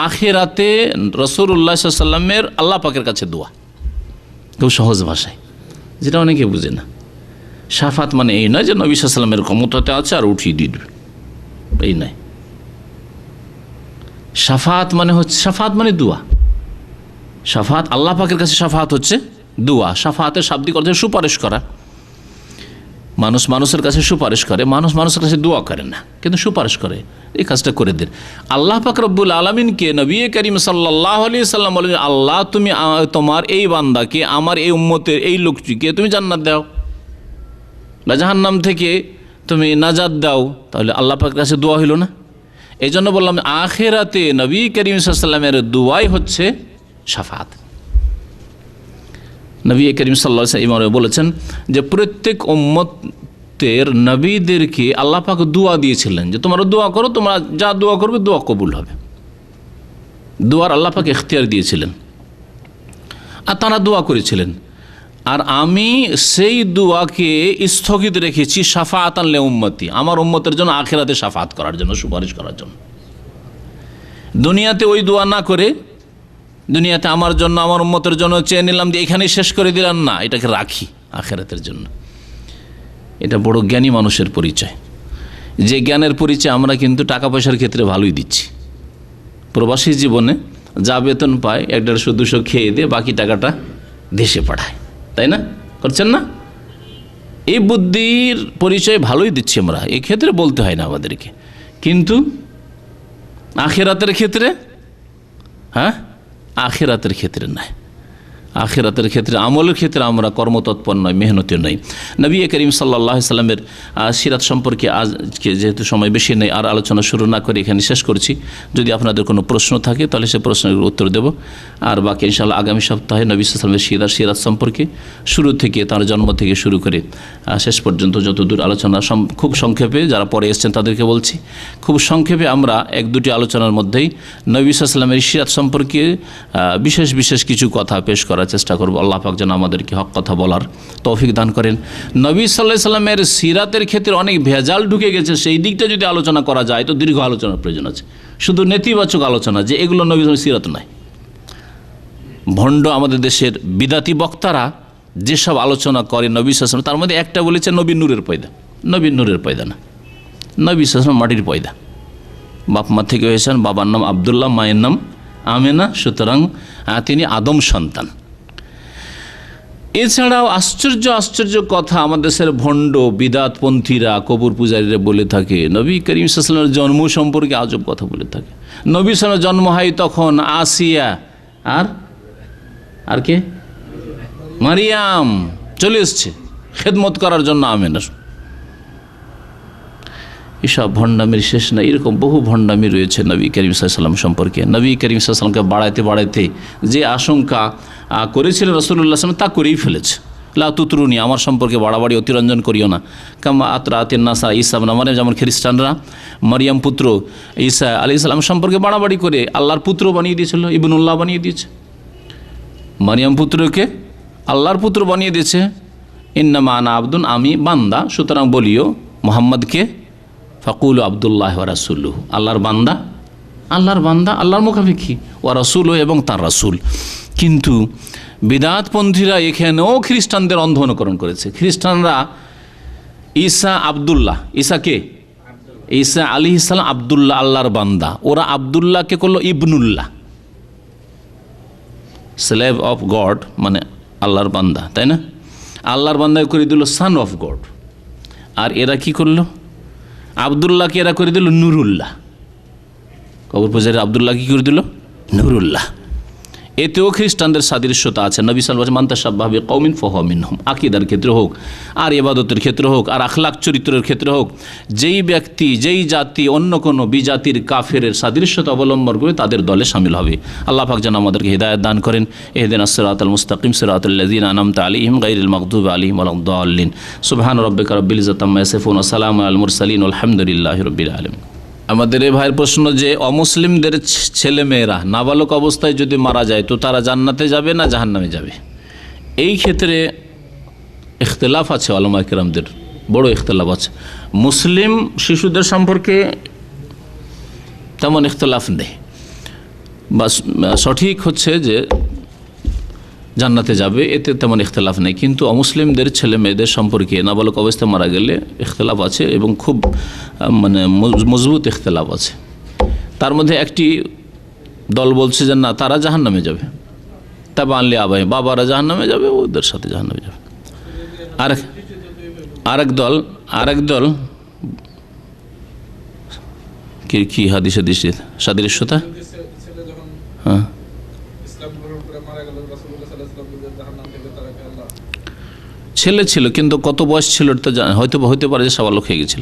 আখিরাতে রাসূলুল্লাহ সাল্লাল্লাহু আলাইহি ওয়াসাল্লামের আল্লাহ পাকের কাছে দোয়া, খুব সহজ ভাষায়, যেটা অনেকে বুঝে না। শাফাত মানে এই নয় যে নবী সাল্লাল্লাহু আলাইহি ওয়াসাল্লামের ক্ষমতাতে আছে আর উঠিয়ে দিয়ে দেবে, এই নয়। শাফাত মানে হচ্ছে, শাফাত মানে দোয়া। শাফাত আল্লাহ পাকের কাছে শাফাত হচ্ছে দোয়া। শাফাতের শাব্দিক অর্থে সুপারিশ করা। মানুষ মানুষের কাছে সুপারিশ করে, মানুষ মানুষের কাছে দোয়া করে না, কিন্তু সুপারিশ করে। এই কাজটা করে দেন আল্লাহ পাক রব্বুল আলামিনকে। নবী করিম সাল্লাল্লাহু আলাইহি সাল্লাম বলেন, আল্লাহ তুমি তোমার এই বান্দাকে, আমার এই উম্মতের এই লোকটিকে তুমি জান্নাত দাও বা জাহান্নাম থেকে তুমি নাজাত দাও। তাহলে আল্লাহ পাকের কাছে দোয়া হইল না? এই জন্য বললাম আখিরাতে নবী করিম সাল্লাল্লাহু আলাইহি সাল্লামের দোয়াই হচ্ছে শাফাত। নবী করিম সাল্লাল্লাহু আলাইহি ওয়াসাল্লাম বলেছেন যে প্রত্যেক উম্মতের নবীদেরকে আল্লাহ পাক দোয়া দিয়েছিলেন যে তোমরা দোয়া করো, তোমরা যা দোয়া করবে দোয়া কবুল হবে। দোয়ার আল্লাহ পাক ইখতিয়ার দিয়েছিলেন আর তারা দোয়া করেছিলেন। আর আমি সেই দোয়াকে স্থগিত রেখেছি শাফাআতান লি উম্মতি, আমার উম্মতের জন্য আখিরাতে শাফাত করার জন্য, সুপারিশ করার জন্য। দুনিয়াতে ওই দোয়া না করে দুনিয়াতে আমার জন্য, আমার উম্মতের জন্য চেয়ে নিলাম যে এখানেই শেষ করে দিলাম না, এটাকে রাখি আখিরাতের জন্য। এটা বড় জ্ঞানী মানুষের পরিচয়। যে জ্ঞানের পরিচয় আমরা কিন্তু টাকা পয়সার ক্ষেত্রে ভালোই দিচ্ছি। প্রবাসী জীবনে যা বেতন পায় 150-200 খেয়ে দিয়ে বাকি টাকাটা দেশে পাঠায়, তাই না? করছেন না? এই বুদ্ধির পরিচয় ভালোই দিচ্ছি আমরা, এই ক্ষেত্রে বলতে হয় না আমাদেরকে। কিন্তু আখিরাতের ক্ষেত্রে, হ্যাঁ, আখিরাতের ক্ষেত্রে নয়। আখিরাতের ক্ষেত্রে, আমলের ক্ষেত্রে আমরা কর্মতৎপর নয়, মেহনতি নই। নবী করিম সাল্লাল্লাহু আলাইহি সাল্লামের সিরাত সম্পর্কে আজকে যেহেতু সময় বেশি নেই, আর আলোচনা শুরু না করে এখানে শেষ করছি। যদি আপনাদের কোনো প্রশ্ন থাকে তাহলে সে প্রশ্নের উত্তর দেব। আর বাকি ইনশাআল্লাহ আগামী সপ্তাহে নবী সাল্লাল্লাহু আলাইহি ওয়াসাল্লামের সিরাত সম্পর্কে শুরু থেকে, তার জন্ম থেকে শুরু করে শেষ পর্যন্ত যতদূর আলোচনা, খুব সংক্ষেপে, যারা পরে এসছেন তাদেরকে বলছি, খুব সংক্ষেপে আমরা 1-2টি আলোচনার মধ্যেই নবী সাল্লাল্লাহু আলাইহি ওয়াসাল্লামের সিরাত সম্পর্কে বিশেষ বিশেষ কিছু কথা পেশ করার চেষ্টা করব। আল্লাহ পাক যেন আমাদেরকে হক কথা বলার তৌফিক দান করেন। নবী সাল্লাল্লাহু আলাইহি ওয়াসাল্লামের সিরাতের ক্ষেত্রে অনেক ভেজাল ঢুকে গেছে, সেই দিকটা যদি আলোচনা করা যায় তো দীর্ঘ আলোচনার প্রয়োজন আছে। শুধু নেতিবাচক আলোচনা যে এগুলো নবী সাল্লাল্লাহু সিরাত নয়। ভণ্ড আমাদের দেশের বিদাতি বক্তারা যেসব আলোচনা করে নবী সাল্লাল্লাহু আলাইহি ওয়াসাল্লাম, তার মধ্যে একটা বলেছে নবী নূরের পয়দা। নবী নূরের পয়দা না, নবী সাল্লাল্লাহু আলাইহি ওয়াসাল্লাম মাটির পয়দা। বাপ মা থেকে হয়েছেন, বাবার নাম আব্দুল্লাহ, মায়ের নাম আমেনা, সুতরাং তিনি আদম সন্তান। এছাড়াও আশ্চর্য আশ্চর্য কথা আমাদের দেশের ভণ্ড বিদাতপন্থীরা, কবর পূজারীরা বলে থাকে। নবী করিম সাল্লাল্লাহু আলাইহি ওয়াসাল্লামের জন্ম সম্পর্কে আজব কথা বলে থাকে। নবী সাল্লাল্লাহু আলাইহি ওয়াসাল্লামের জন্ম হয় তখন আসিয়া আর কে, মারিয়াম চলে এসছে খেদমত করার জন্য আমেনার। এসব ভণ্ডামির শেষ না, এরকম বহু ভণ্ডামি রয়েছে নবী করিম সাল্লাল্লাহু আলাইহি ওয়াসাল্লাম সম্পর্কে। নবী করিম সাল্লাল্লাহু আলাইহি ওয়াসাল্লামকে বাড়াইতে বাড়াইতে যে আশঙ্কা করেছিলেন রাসূলুল্লাহ সাল্লাল্লাহু আলাইহি ওয়াসাল্লাম, তা করেই ফেলেছে। লা তুতরুনি, আমার সম্পর্কে বাড়াবাড়ি অতিরঞ্জন করিও না। কামা আতরাতিন নাসা ঈসা ইবনে মারইয়াম, যেমন খ্রিস্টানরা মারিয়াম পুত্র ঈসা আলাইহিস সালাম সম্পর্কে বাড়াবাড়ি করে আল্লাহর পুত্র বানিয়ে দিয়েছিল, ইবনুল্লাহ বানিয়ে দিয়েছে। মারিয়াম পুত্রকে আল্লাহর পুত্র বানিয়ে দিয়েছে। ইন্নামা আনা আবদুন, আমি বান্দা, সুতরাং বলিও মুহাম্মদকে ফাকুল আবদুল্লাহ ওয়া রাসূলুহু, আল্লাহর বান্দা, আল্লাহর বান্দা, আল্লাহর মুখাপেক্ষী, ওয়া রাসূলুহু, এবং তার রাসূল। কিন্তু বিদাতপন্থীরা এখানেও খ্রিস্টানদের অন্ধ অনুকরণ করেছে। খ্রিস্টানরা ঈসা আবদুল্লাহ, ঈসা কে, ঈসা আলাইহিস সালাম আবদুল্লাহ, আল্লাহর বান্দা। ওরা আবদুল্লাহকে করলো ইবনুল্লাহ, স্লেভ অফ গড, মানে আল্লাহর বান্দা, তাই না? আল্লাহর বান্দাকে করে দিল সান অফ গড। আর এরা কি করলো, আবদুল্লাহকে এরা করে দিল নুরুল্লাহ। কবর পূজারী আবদুল্লাহ কি করে দিল, নুরুল্লাহ। এতেও খ্রিস্টানদের সাদৃশ্যতা আছে। নবী সাল্লাল্লাহু আলাইহি ওয়াসাল্লাম মান তাশাব্বাহা বিকওমিন ফাহুয়া মিনহুম। আকীদার ক্ষেত্রে হোক, আর ইবাদতের ক্ষেত্রে হোক, আর আখলাক চরিত্রের ক্ষেত্রে হোক, যেই ব্যক্তি যেই জাতি অন্য কোনো বিজাতির কাফেরের সাদৃশ্যতা অবলম্বন করে তাদের দলে শামিল হবে। আল্লাহ পাক যেন আমাদেরকে হিদায়াত দান করেন। ইহদিনাস সিরাতাল মুস্তাকিম সিরাতাল লাযিনা আনআমতা আলাইহিম গায়রিল মাগদুবি আলাইহিম ওয়ালাদ-দাল্লিন। সুবহান রাব্বিকা রাব্বিল ইজ্জাতি আম্মা ইয়াসিফুন ওয়া সালামুন আলাল মুরসালিন ওয়ালহামদুলিল্লাহি রাব্বিল আলামিন। আমাদের এই ভাইয়ের প্রশ্ন যে অমুসলিমদের ছেলেমেয়েরা নাবালক অবস্থায় যদি মারা যায় তো তারা জান্নাতে যাবে না জাহান্নামে যাবে? এই ক্ষেত্রে ইখতিলাফ আছে উলামায়ে কেরামদের, বড় ইখতিলাফ আছে। মুসলিম শিশুদের সম্পর্কে তেমন ইখতিলাফ নেই, বা সঠিক হচ্ছে যে জান্নাতে যাবে, এতে তেমন ইখতিলাফ নেই। কিন্তু অমুসলিমদের ছেলে মেয়েদের সম্পর্কে নাবালক অবস্থায় মারা গেলে ইখতিলাফ আছে, এবং খুব মানে মজবুত ইখতিলাফ আছে। তার মধ্যে একটি দল বলছে যে না, তারা জাহান্নামে যাবে, তা বানলে আবাই, বাবারা জাহান্নামে যাবে, ওদের সাথে জাহান্নামে যাবে। আরেক দল কি হাদিসে দিছে সাদৃশ্যতা, হ্যাঁ ছেলে ছিল, কিন্তু কত বয়স ছিল তো হয়তো হতে পারে যে সাবালক হয়ে গেছিল।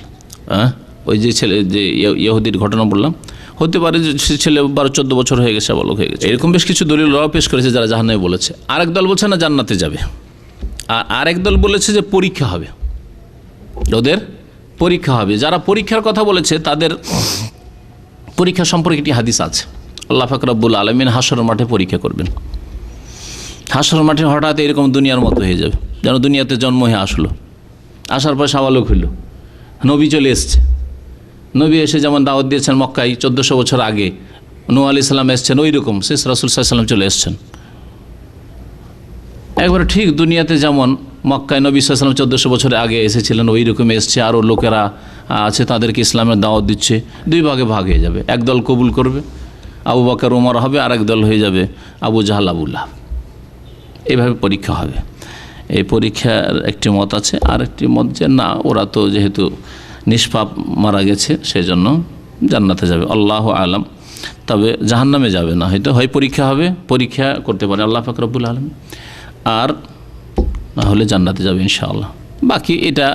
হ্যাঁ, ওই যে ছেলে যে ইহুদির ঘটনা বললাম, হতে পারে যে ছেলে 12-14 বছর হয়ে গেছে, সাবালক হয়ে গেছে। এরকম বেশ কিছু দলিল পেশ করেছে যারা জাহান্নামে বলেছে। আরেক দল বলছে না, জান্নাতে যাবে। আর আরেক দল বলেছে যে পরীক্ষা হবে, ওদের পরীক্ষা হবে। যারা পরীক্ষার কথা বলেছে তাদের পরীক্ষা সম্পর্কে একটি হাদিস আছে। আল্লাহ পাক রব্বুল আলামিন হাশরের মাঠে পরীক্ষা করবেন। হাশরের মাঠে হঠাৎ এরকম দুনিয়ার মতো হয়ে যাবে, যেন দুনিয়াতে জন্ম হয়ে আসলো, আসার পর সাবালক হইল, নবী চলে এসছে। নবী এসে যেমন দাওয়াত দিয়েছেন মক্কায় 1400 বছর আগে, নূহ আলাইহিস সালাম এসছেন, ওই রকম শেষ রাসূল সাল্লাল্লাহু আলাইহি ওয়াসাল্লাম চলে এসছেন। একবারে ঠিক দুনিয়াতে যেমন মক্কায় নবী সাল্লাল্লাহু আলাইহি ওয়াসাল্লাম 1400 বছর আগে এসেছিলেন, ওই রকম এসছে। আরও লোকেরা আছে, তাদেরকে ইসলামের দাওয়াত দিচ্ছে। দুই ভাগে ভাগ হয়ে যাবে, একদল কবুল করবে, আবু বকর ওমর হবে, আর এক দল হয়ে যাবে আবু জাহাল আবু লাহাব। এইভাবে পরীক্ষা হবে। এই পরীক্ষার একটি মত আছে, আর একটি মত যে না, ওরা তো যেহেতু নিষ্পাপ মারা গেছে সেজন্য জান্নাতে যাবে, আল্লাহু আলাম। তবে জাহান্নামে যাবে না, হয়তো হয় পরীক্ষা হবে, পরীক্ষা করতে পারে আল্লাহ পাক রব্বুল আলামিন, আর না হলে জান্নাতে যাবে ইনশাআল্লাহ। বাকি এটা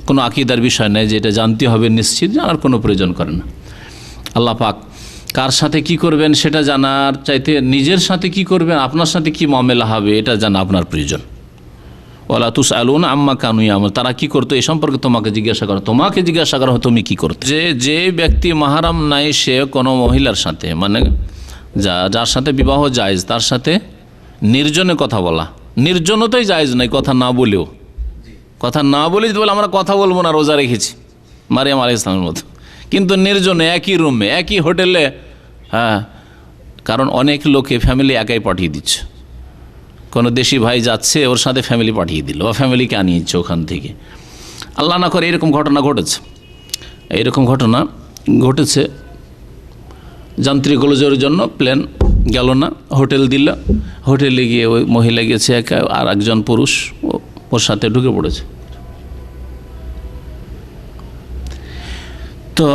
কোনো আকীদার বিষয় নয় যে এটা জানতে হবে, নিশ্চিত জানার কোনো প্রয়োজন করে না। আল্লাহ পাক কার সাথে কি করবেন সেটা জানার চাইতে নিজের সাথে কি করবেন, আপনার সাথে কি মামলা হবে এটা জানা আপনার প্রয়োজন। ওয়ালা তুসআলুনা আম্মা কানু ইয়ামালুন, তারা কি করতো এই সম্পর্কে তোমাকে জিজ্ঞাসা করা হয় তুমি কি করতে। যে ব্যক্তি মাহরাম নাই সে কোনো মহিলার সাথে, মানে যার সাথে বিবাহ জায়েজ, তার সাথে নির্জনে কথা বলা, নির্জনতাই জায়েজ নাই, কথা না বলে যদি বলে আমরা কথা বলবো না, রোজা রেখেছি, মারিয়াম আলাইহিস সালামের মতো, কিন্তু নির্জনে একই রুমে একই হোটেলে, হ্যাঁ, কারণ অনেক লোকে ফ্যামিলি একাই পাঠিয়ে দিচ্ছে। কোনো দেশি ভাই যাচ্ছে, ওর সাথে ফ্যামিলি পাঠিয়ে দিল, বা ফ্যামিলিকে আনিয়েছে ওখান থেকে। আল্লাহ না করে এরকম ঘটনা ঘটেছে। যান্ত্রিক গোলযোগের জন্য প্লেন গেল না, হোটেল দিল, হোটেলে গিয়ে ওই মহিলা গেছে একা, আর একজন পুরুষ ওর সাথে ঢুকে পড়েছে। তো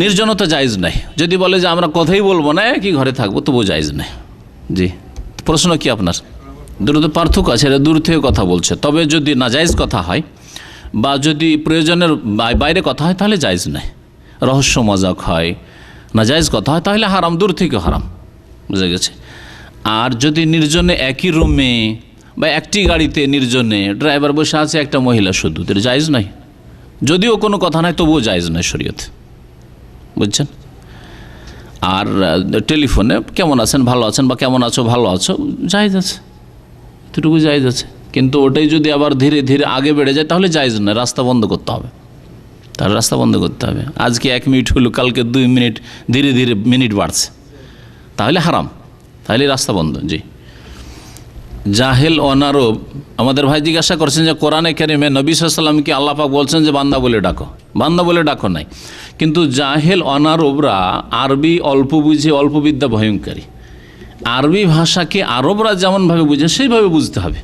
নির্জনতা জায়েজ নাই। যদি বলে যে আমরা কথাই বলবো না, একই ঘরে থাকবো, তবুও জায়েজ নাই। জি, প্রশ্ন কি আপনার? দূরত পার্থক্য আছে, এটা দূর থেকে কথা বলছে। তবে যদি নাজায়েজ কথা হয় বা যদি প্রয়োজনের বাইরে কথা হয় তাহলে জায়েজ নাই। রহস্য মজাক হয়, নাজায়েজ কথা হয় তাহলে হারাম, দূর থেকে হারাম, বুঝা গেছে। আর যদি নির্জনে একই রুমে বা একটি গাড়িতে নির্জনে ড্রাইভার বসে আছে, একটা মহিলা শুধু, এটা জায়েজ নাই। যদিও কোনো কথা নাই তবুও জায়েজ নাই শরীয়তে, বুঝছেন। আর টেলিফোনে কেমন আছেন, ভালো আছেন, বা কেমন আছো, ভালো আছো, জায়েজ আছে, এতটুকু জায়েজ আছে। কিন্তু ওটাই যদি আবার ধীরে ধীরে আগে বেড়ে যায় তাহলে জায়েজ নয়, রাস্তা বন্ধ করতে হবে, তার রাস্তা বন্ধ করতে হবে। আজকে 1 মিনিট হলো, কালকে 2 মিনিট, ধীরে ধীরে মিনিট বাড়ছে, তাহলে হারাম, তাহলে রাস্তা বন্ধ। জি, জাহেল অনারব, আমাদের ভাই জিজ্ঞাসা করছেন যে কোরআনে কারিমে নবী সাল্লাল্লাহু আলাইহি ওয়াসাল্লামকে আল্লাহ পাক বলছেন যে বান্দা বলে ডাকো, বান্দা বলে ডাকো নাই, কিন্তু জাহেল অনারবরা আরবি অল্প বুঝে, অল্প বিদ্যা ভয়ঙ্করী। আরবি ভাষাকে আরবরা যেমনভাবে বুঝে সেইভাবে বুঝতে হবে।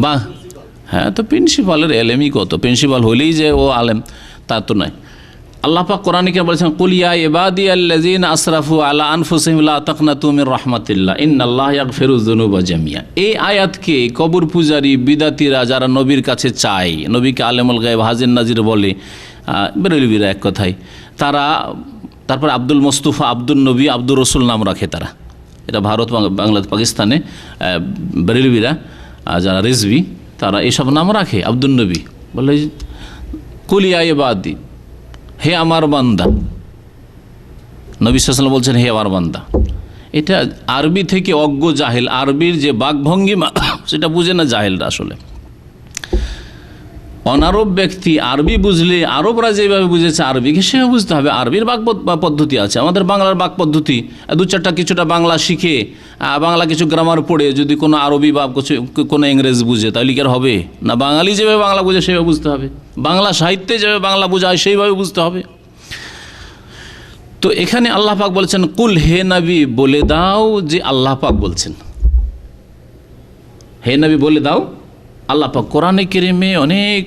বা হ্যাঁ, তো প্রিন্সিপালের এলেমই কত, প্রিন্সিপাল হলেই যে ও আলেম তা তো নয়। আল্লাহ পাক কোরআনে বলেছেন, কুল ইয়া ইবাদিয়াল্লাযিনা আসরাফু আলা আনফুসিহিম লা তাকনাতু মির রাহমাতিল্লাহ ইন্নাল্লাহা ইয়াগফিরুয যুনুবা জামিয়া। এই আয়াতকে কবর পূজারী বিদাতিরা যারা নবীর কাছে চায়, নবীকে আলেমুল গায়ব হাজির নাজির বলে, বেরেলবিরা এক কথায়, তারা তারপরে আব্দুল মুস্তাফা, আব্দুল নবী, আব্দুর রসুল নাম রাখে তারা। এটা ভারত, বাংলাদেশ, পাকিস্তানে বেরেলবিরা যারা রেজবি তারা এইসব নাম রাখে। আব্দুল নবী বলে কুল ইয়া ইবাদি, হে আমার বান্দা। নবী সাল্লাল্লাহু আলাইহি ওয়াসাল্লাম বলছেন হে আমার বান্দা। এটা আরবি থেকে অজ্ঞ জাহেল, আরবির যে বাকভঙ্গিমা সেটা বুঝে না জাহেলরা। আসলে অনারব ব্যক্তি আরবি বুঝলে, আরবরা যেভাবে বুঝেছে আরবিকে সেভাবে বুঝতে হবে। আরবির বাক পদ্ধতি আছে, আমাদের বাংলার বাক পদ্ধতি। দু চারটা কিছুটা বাংলা শিখে, বাংলা কিছু গ্রামার পড়ে যদি কোনো আরবি বা কোনো ইংরেজ বুঝে, তাহলে কি আর হবে? না, বাঙালি যেভাবে বাংলা বুঝে সেভাবে বুঝতে হবে, বাংলা সাহিত্যে যেভাবে বাংলা বোঝায় সেইভাবে বুঝতে হবে। তো এখানে আল্লাহ পাক বলছেন, কুল হে নবী বলে দাও যে আল্লাহ পাক বলছেন। হে নবী বলে দাও আল্লাহ পাক। কোরআনে কারিমে অনেক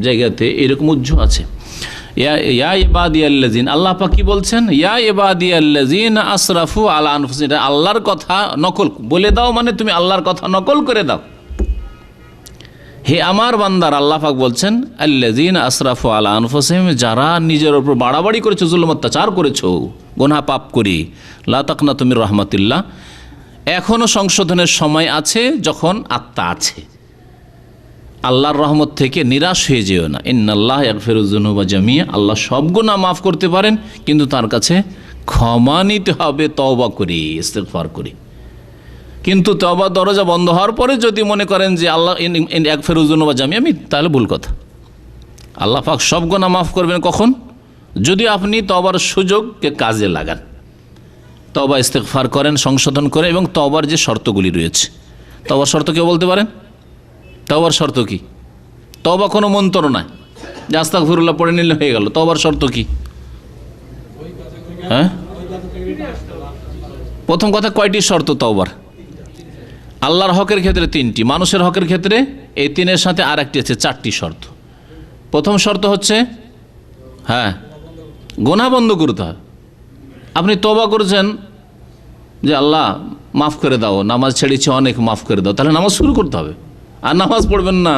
জায়গাতে এরকম উজ্জ্ব আছে, ইয়া ইবাদিয়াল্লাযিন, আল্লাহ পাক কি বলছেন? ইয়া ইবাদিয়াল্লাযিন আসরাফু আলা আনফুসিহিম। এটা আল্লাহর কথা নকল বলে দাও, মানে তুমি আল্লাহর কথা নকল করে দাও। হে আমার বান্দার, আল্লাহ পাক বলছেন আল্লাযিন আসরাফু আলা আনফুসিহিম, যারা নিজের উপর বাড়াবাড়ি করেছো, জুলুম অত্যাচার করেছো, গুনাহ পাপ করি, লা তাকনাতু মির রাহমাতিল্লাহ। এখনও সংশোধনের সময় আছে, যখন আত্মা আছে। আল্লাহর রহমত থেকে নিরাশ হয়ে যেও না। ইন্নাল্লাহা ইয়াগফিরুয যুনুবা জামিয়া, আল্লাহ সব গুনাহ মাফ করতে পারেন, কিন্তু তার কাছে ক্ষমা নিতে হবে তওবা করে, ইস্তিগফার করে। কিন্তু তওবা দরজা বন্ধ হওয়ার পরে যদি মনে করেন যে আল্লাহ ইয়াগফিরুয যুনুবা জামিয়া, তাহলে ভুল কথা। আল্লাহ পাক সব গুনাহ মাফ করবেন কখন? যদি আপনি তওবার সুযোগকে কাজে লাগান, তওবা ইস্তিগফার করেন, সংশোধন করে, এবং তওবার যে শর্তগুলি রয়েছে। তওবার শর্ত কেউ বলতে পারেন? তওবার শর্ত কি? তওবা কোনো মন্ত্র নয় যে আস্তাগফিরুল্লাহ পড়ে নিলে হয়ে গেল। তওবার শর্ত কি? হ্যাঁ, প্রথম কথা, কয়টি শর্ত তওবার? আল্লাহর হকের ক্ষেত্রে 3টি, মানুষের হকের ক্ষেত্রে এই 3-এর সাথে আর একটি আছে, 4টি শর্ত। প্রথম শর্ত হচ্ছে গুনাহ বন্ধ করতে হয়। আপনি তওবা করেছেন যে আল্লাহ মাফ করে দাও, নামাজ ছেড়েছি অনেক, মাফ করে দাও, তাহলে নামাজ শুরু করতে হবে। আর নামাজ পড়বেন না,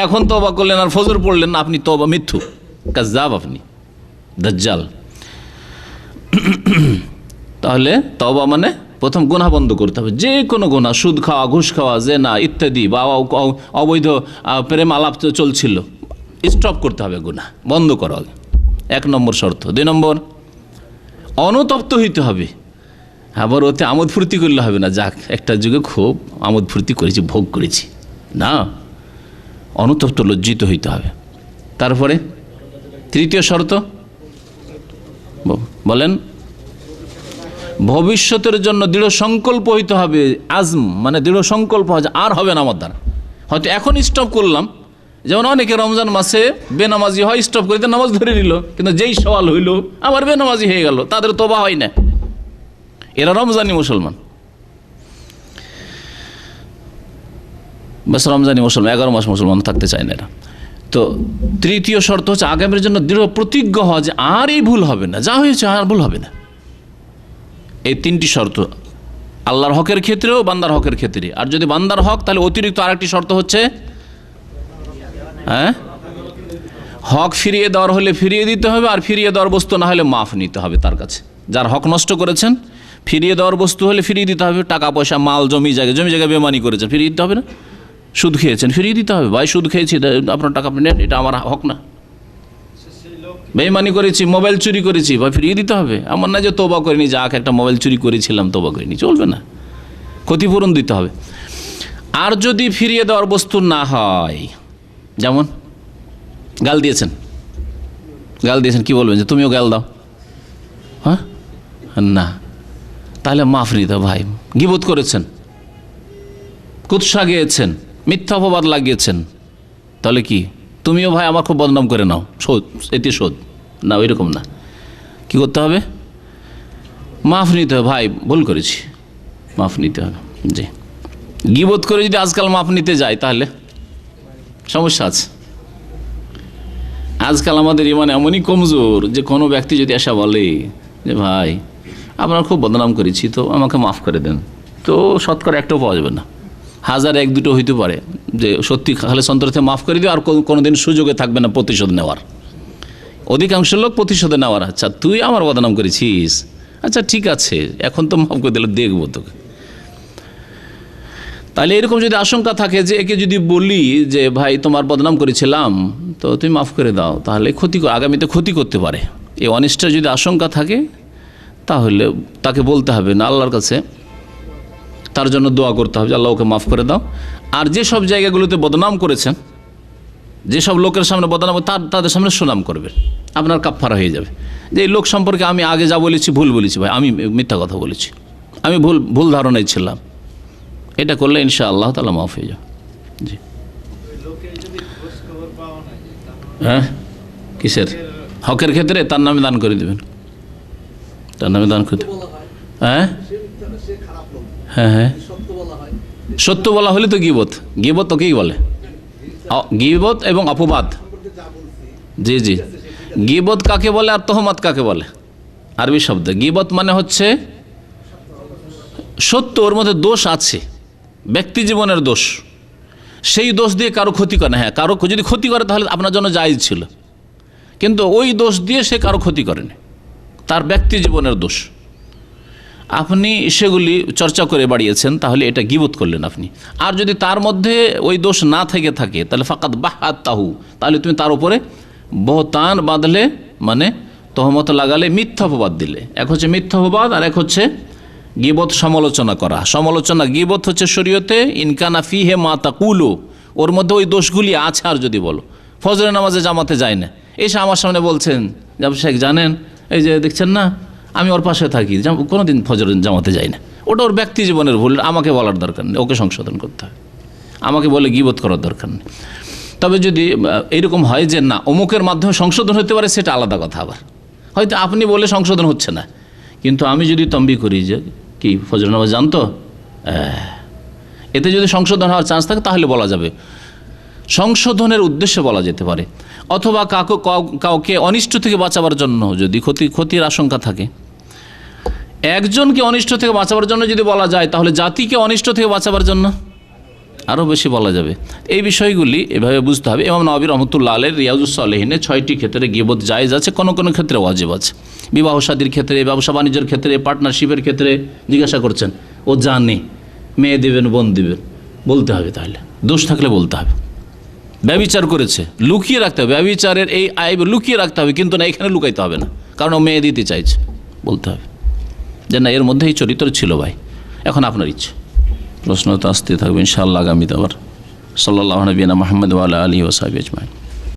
এখন তওবা করলেন আর ফজর পড়লেন না, আপনি তওবা মিথ্যু, কাজ্জাব, আপনি দাজ্জাল। তাহলে তওবা মানে প্রথম গুনাহ বন্ধ করতে হবে। যে কোনো গুনাহ, সুদ খাওয়া, ঘুষ খাওয়া, জেনা ইত্যাদি, বা অবৈধ প্রেম আলাপ চলছিল, স্টপ করতে হবে, গুনাহ বন্ধ করা হবে, 1 নম্বর শর্ত। 2 নম্বর, অনুতপ্ত হইতে হবে। আবার ওতে আমোদ ফুর্তি করলে হবে না, যাক একটা যুগে খুব আমোদ ফুর্তি করেছি, ভোগ করেছি, না, অনুতপ্ত, লজ্জিত হইতে হবে। তারপরে 3য় শর্ত বলেন, ভবিষ্যতের জন্য দৃঢ় সংকল্প হইতে হবে। আজম মানে দৃঢ় সংকল্প, আর হবে না আমার দ্বারা। হয়তো এখন স্টপ করলাম, যেমন অনেকে রমজান মাসে বেনামাজি হয়, স্টপ করে নামাজ ধরে নিল, কিন্তু যেই সওয়াল হইল আবার বেনামাজি হয়ে গেল, তাদের তওবা হয় না। এরা রমজানি মুসলমান, বাস রমজানি মুসলমান, 11 মাস মুসলমান থাকতে চায় না এরা। তো 3য় শর্ত হচ্ছে আগামীর জন্য দৃঢ় প্রতিজ্ঞ হওয়া যে আর এই ভুল হবে না, যা হয়েছে আর ভুল হবে না। এই 3টি শর্ত আল্লাহর হকের ক্ষেত্রেও, বান্দার হকের ক্ষেত্রে। আর যদি বান্দার হক, তাহলে অতিরিক্ত আরেকটি শর্ত হচ্ছে হক ফিরিয়ে দেওয়ার হলে ফিরিয়ে দিতে হবে, আর ফিরিয়ে দেওয়ার বস্তু না হলে মাফ নিতে হবে তার কাছে। যার হক নষ্ট করেছেন, ফিরিয়ে দেওয়ার বস্তু হলে ফিরিয়ে দিতে হবে। টাকা পয়সা, মাল, জমি জায়গায় বেমানি করেছেন, ফিরিয়ে দিতে হবে না? সুদ খেয়েছেন, ফিরিয়ে দিতে হবে। ভাই সুদ খেয়েছি, আপনার টাকা আপনি নেন, এটা আমার হক না। বেমানি করেছি, মোবাইল চুরি করেছি, ভাই ফিরিয়ে দিতে হবে। এমন না যে তওবা করিনি, যাক একটা মোবাইল চুরি করেছিলাম, তওবা করিনি, চলবে না, ক্ষতিপূরণ দিতে হবে। আর যদি ফিরিয়ে দেওয়ার বস্তু না হয়, যেমন গাল দিয়েছেন, কি বলবেন? যে তুমিও গাল দাও? হ্যাঁ, না, তাহলে মাফ নিতে হবে। ভাই গীবত করেছেন, কুৎসা গেয়েছেন, মিথ্যা অপবাদ লাগিয়েছেন, তাহলে কি তুমিও ভাই আমার খুব বদনাম করে নাও, শোধ, এতে শোধ না, ওইরকম না। কি করতে হবে? মাফ নিতে হবে। ভাই ভুল করেছি, মাফ নিতে হবে। জি, গীবত করে যদি আজকাল মাফ নিতে যায় তাহলে সমস্যা আছে। আজকাল আমাদের ইমান এমনই কমজোর যে কোনো ব্যক্তি যদি এসে বলে যে ভাই আপনার খুব বদনাম করেছি, তো আমাকে মাফ করে দেন, তো শতকরা একটাও পাওয়া যাবে না। 1000 1-2 হইতে পারে যে সত্যি খালেস অন্তর থেকে মাফ করে দিও, আর কোনোদিন সুযোগে থাকবে না প্রতিশোধ নেওয়ার। অধিকাংশ লোক প্রতিশোধে নেওয়ার, আচ্ছা তুই আমার বদনাম করেছিস, আচ্ছা ঠিক আছে এখন তো মাফ করে দিলে দেখবো তোকে। তাহলে এরকম যদি আশঙ্কা থাকে যে একে যদি বলি যে ভাই তোমার বদনাম করেছিলাম তো তুমি মাফ করে দাও, তাহলে আগামীতে ক্ষতি করতে পারে। এই অনিষ্টের যদি আশঙ্কা থাকে তাহলে তাকে বলতে হবে না, আল্লাহর কাছে তার জন্য দোয়া করতে হবে যে আল্লাহ ওকে মাফ করে দাও। আর যেসব জায়গাগুলোতে বদনাম করেছেন, যেসব লোকের সামনে বদনাম, তাদের সামনে সুনাম করবেন, আপনার কাফফারা হয়ে যাবে। যে এই লোক সম্পর্কে আমি আগে যা বলেছি ভুল বলেছি, ভাই আমি মিথ্যা কথা বলেছি, আমি ভুল ধারণায় ছিলাম, এটা করলে ইনশাআল্লাহ তাআলা মাফ হয়ে যাবে। জি হ্যাঁ, কিসের হকের ক্ষেত্রে তার নামে দান করে দেবেন, তার নামে দান করে দেবেন। হ্যাঁ হ্যাঁ হ্যাঁ, সত্য বলা হলে তো গীবত, গীবত তোকেই বলে, গীবত এবং অপবাদ। জি জি, গীবত কাকে বলে আর তহমত কাকে বলে? আরবি শব্দ। গীবত মানে হচ্ছে সত্য, ওর মধ্যে দোষ আছে, ব্যক্তি জীবনের দোষ, সেই দোষ দিয়ে কারো ক্ষতি করে না। হ্যাঁ, কারো যদি ক্ষতি করে তাহলে আপনার জন্য জায়েজ ছিল, কিন্তু ওই দোষ দিয়ে সে কারো ক্ষতি করেনি, তার ব্যক্তি জীবনের দোষ, আপনি সেগুলি চর্চা করে বাড়িয়েছেন, তাহলে এটা গীবত করলেন আপনি। আর যদি তার মধ্যে ওই দোষ না থেকে থাকে তাহলে ফাকাত বাহাত তাহু, তাহলে তুমি তার উপরে বহতান বাঁধলে, মানে তহমত লাগালে, মিথ্যা অপবাদ দিলে। এক হচ্ছে মিথ্যা অপবাদ আর এক হচ্ছে গীবত, সমালোচনা করা। সমালোচনা, গীবত হচ্ছে শরীয়তে ইনকানা ফিহে মা তাকুলু, ওর মধ্যে ওই দোষগুলি আছে। আর যদি বলো ফজরের নামাজে জামাতে যায় না, এসে আমার সামনে বলছেন জাম শেখ জানেন এই যে দেখছেন না আমি ওর পাশে থাকি, কোনোদিন ফজরের জামাতে যাই না, ওটা ওর ব্যক্তি জীবনের ভুল, আমাকে বলার দরকার নেই, ওকে সংশোধন করতে হয়, আমাকে বলে গীবত করার দরকার নেই। তবে যদি এইরকম হয় যে না অমুকের মাধ্যমে সংশোধন হতে পারে, সেটা আলাদা কথা। আবার হয়তো আপনি বলে সংশোধন হচ্ছে না, কিন্তু আমি যদি তম্বি করি যে কি ফজর নামাজ জানতো, এতে যদি সংশোধন হওয়ার চান্স থাকে তাহলে বলা যাবে, সংশোধনের উদ্দেশ্যে বলা যেতে পারে। অথবা কাউকে অনিষ্ট থেকে বাঁচাবার জন্য যদি ক্ষতির আশঙ্কা থাকে, একজনকে অনিষ্ট থেকে বাঁচাবার জন্য যদি বলা যায়, তাহলে জাতিকে অনিষ্ট থেকে বাঁচাবার জন্য আরও বেশি বলা যাবে। এই বিষয়গুলি এভাবে বুঝতে হবে। ইমাম নবী রহমতুল্লাহ আলাইহির রিয়াজুস সালেহিনে 6টি ক্ষেত্রে গীবত জায়েজ আছে, কোনো কোনো ক্ষেত্রে ওয়াজিব আছে। বিবাহ শাদীর ক্ষেত্রে, ব্যবসা বাণিজ্যের ক্ষেত্রে, পার্টনারশিপের ক্ষেত্রে। জিজ্ঞাসা করছেন ও জানে মেয়ে দেবেন বোন দেবেন, বলতে হবে, তাহলে দোষ থাকলে বলতে হবে। ব্যভিচার করেছে, লুকিয়ে রাখতে হবে, ব্যভিচারের এই আইব লুকিয়ে রাখতে হবে, কিন্তু না এখানে লুকাইতে হবে না, কারণ ও মেয়ে দিতে চাইছে, বলতে হবে যে না এর মধ্যেই চরিত্র ছিল ভাই, এখন আপনার ইচ্ছে। প্রশ্ন তো আসতে থাকবে ইনশাআল্লাহ আগামীতে আবার। সাল্লাল্লাহু আলাইহি ওয়া সাল্লাম মুহাম্মদ ওয়া আলা আলিহি ওয়া সাহবিহি আজমাইন।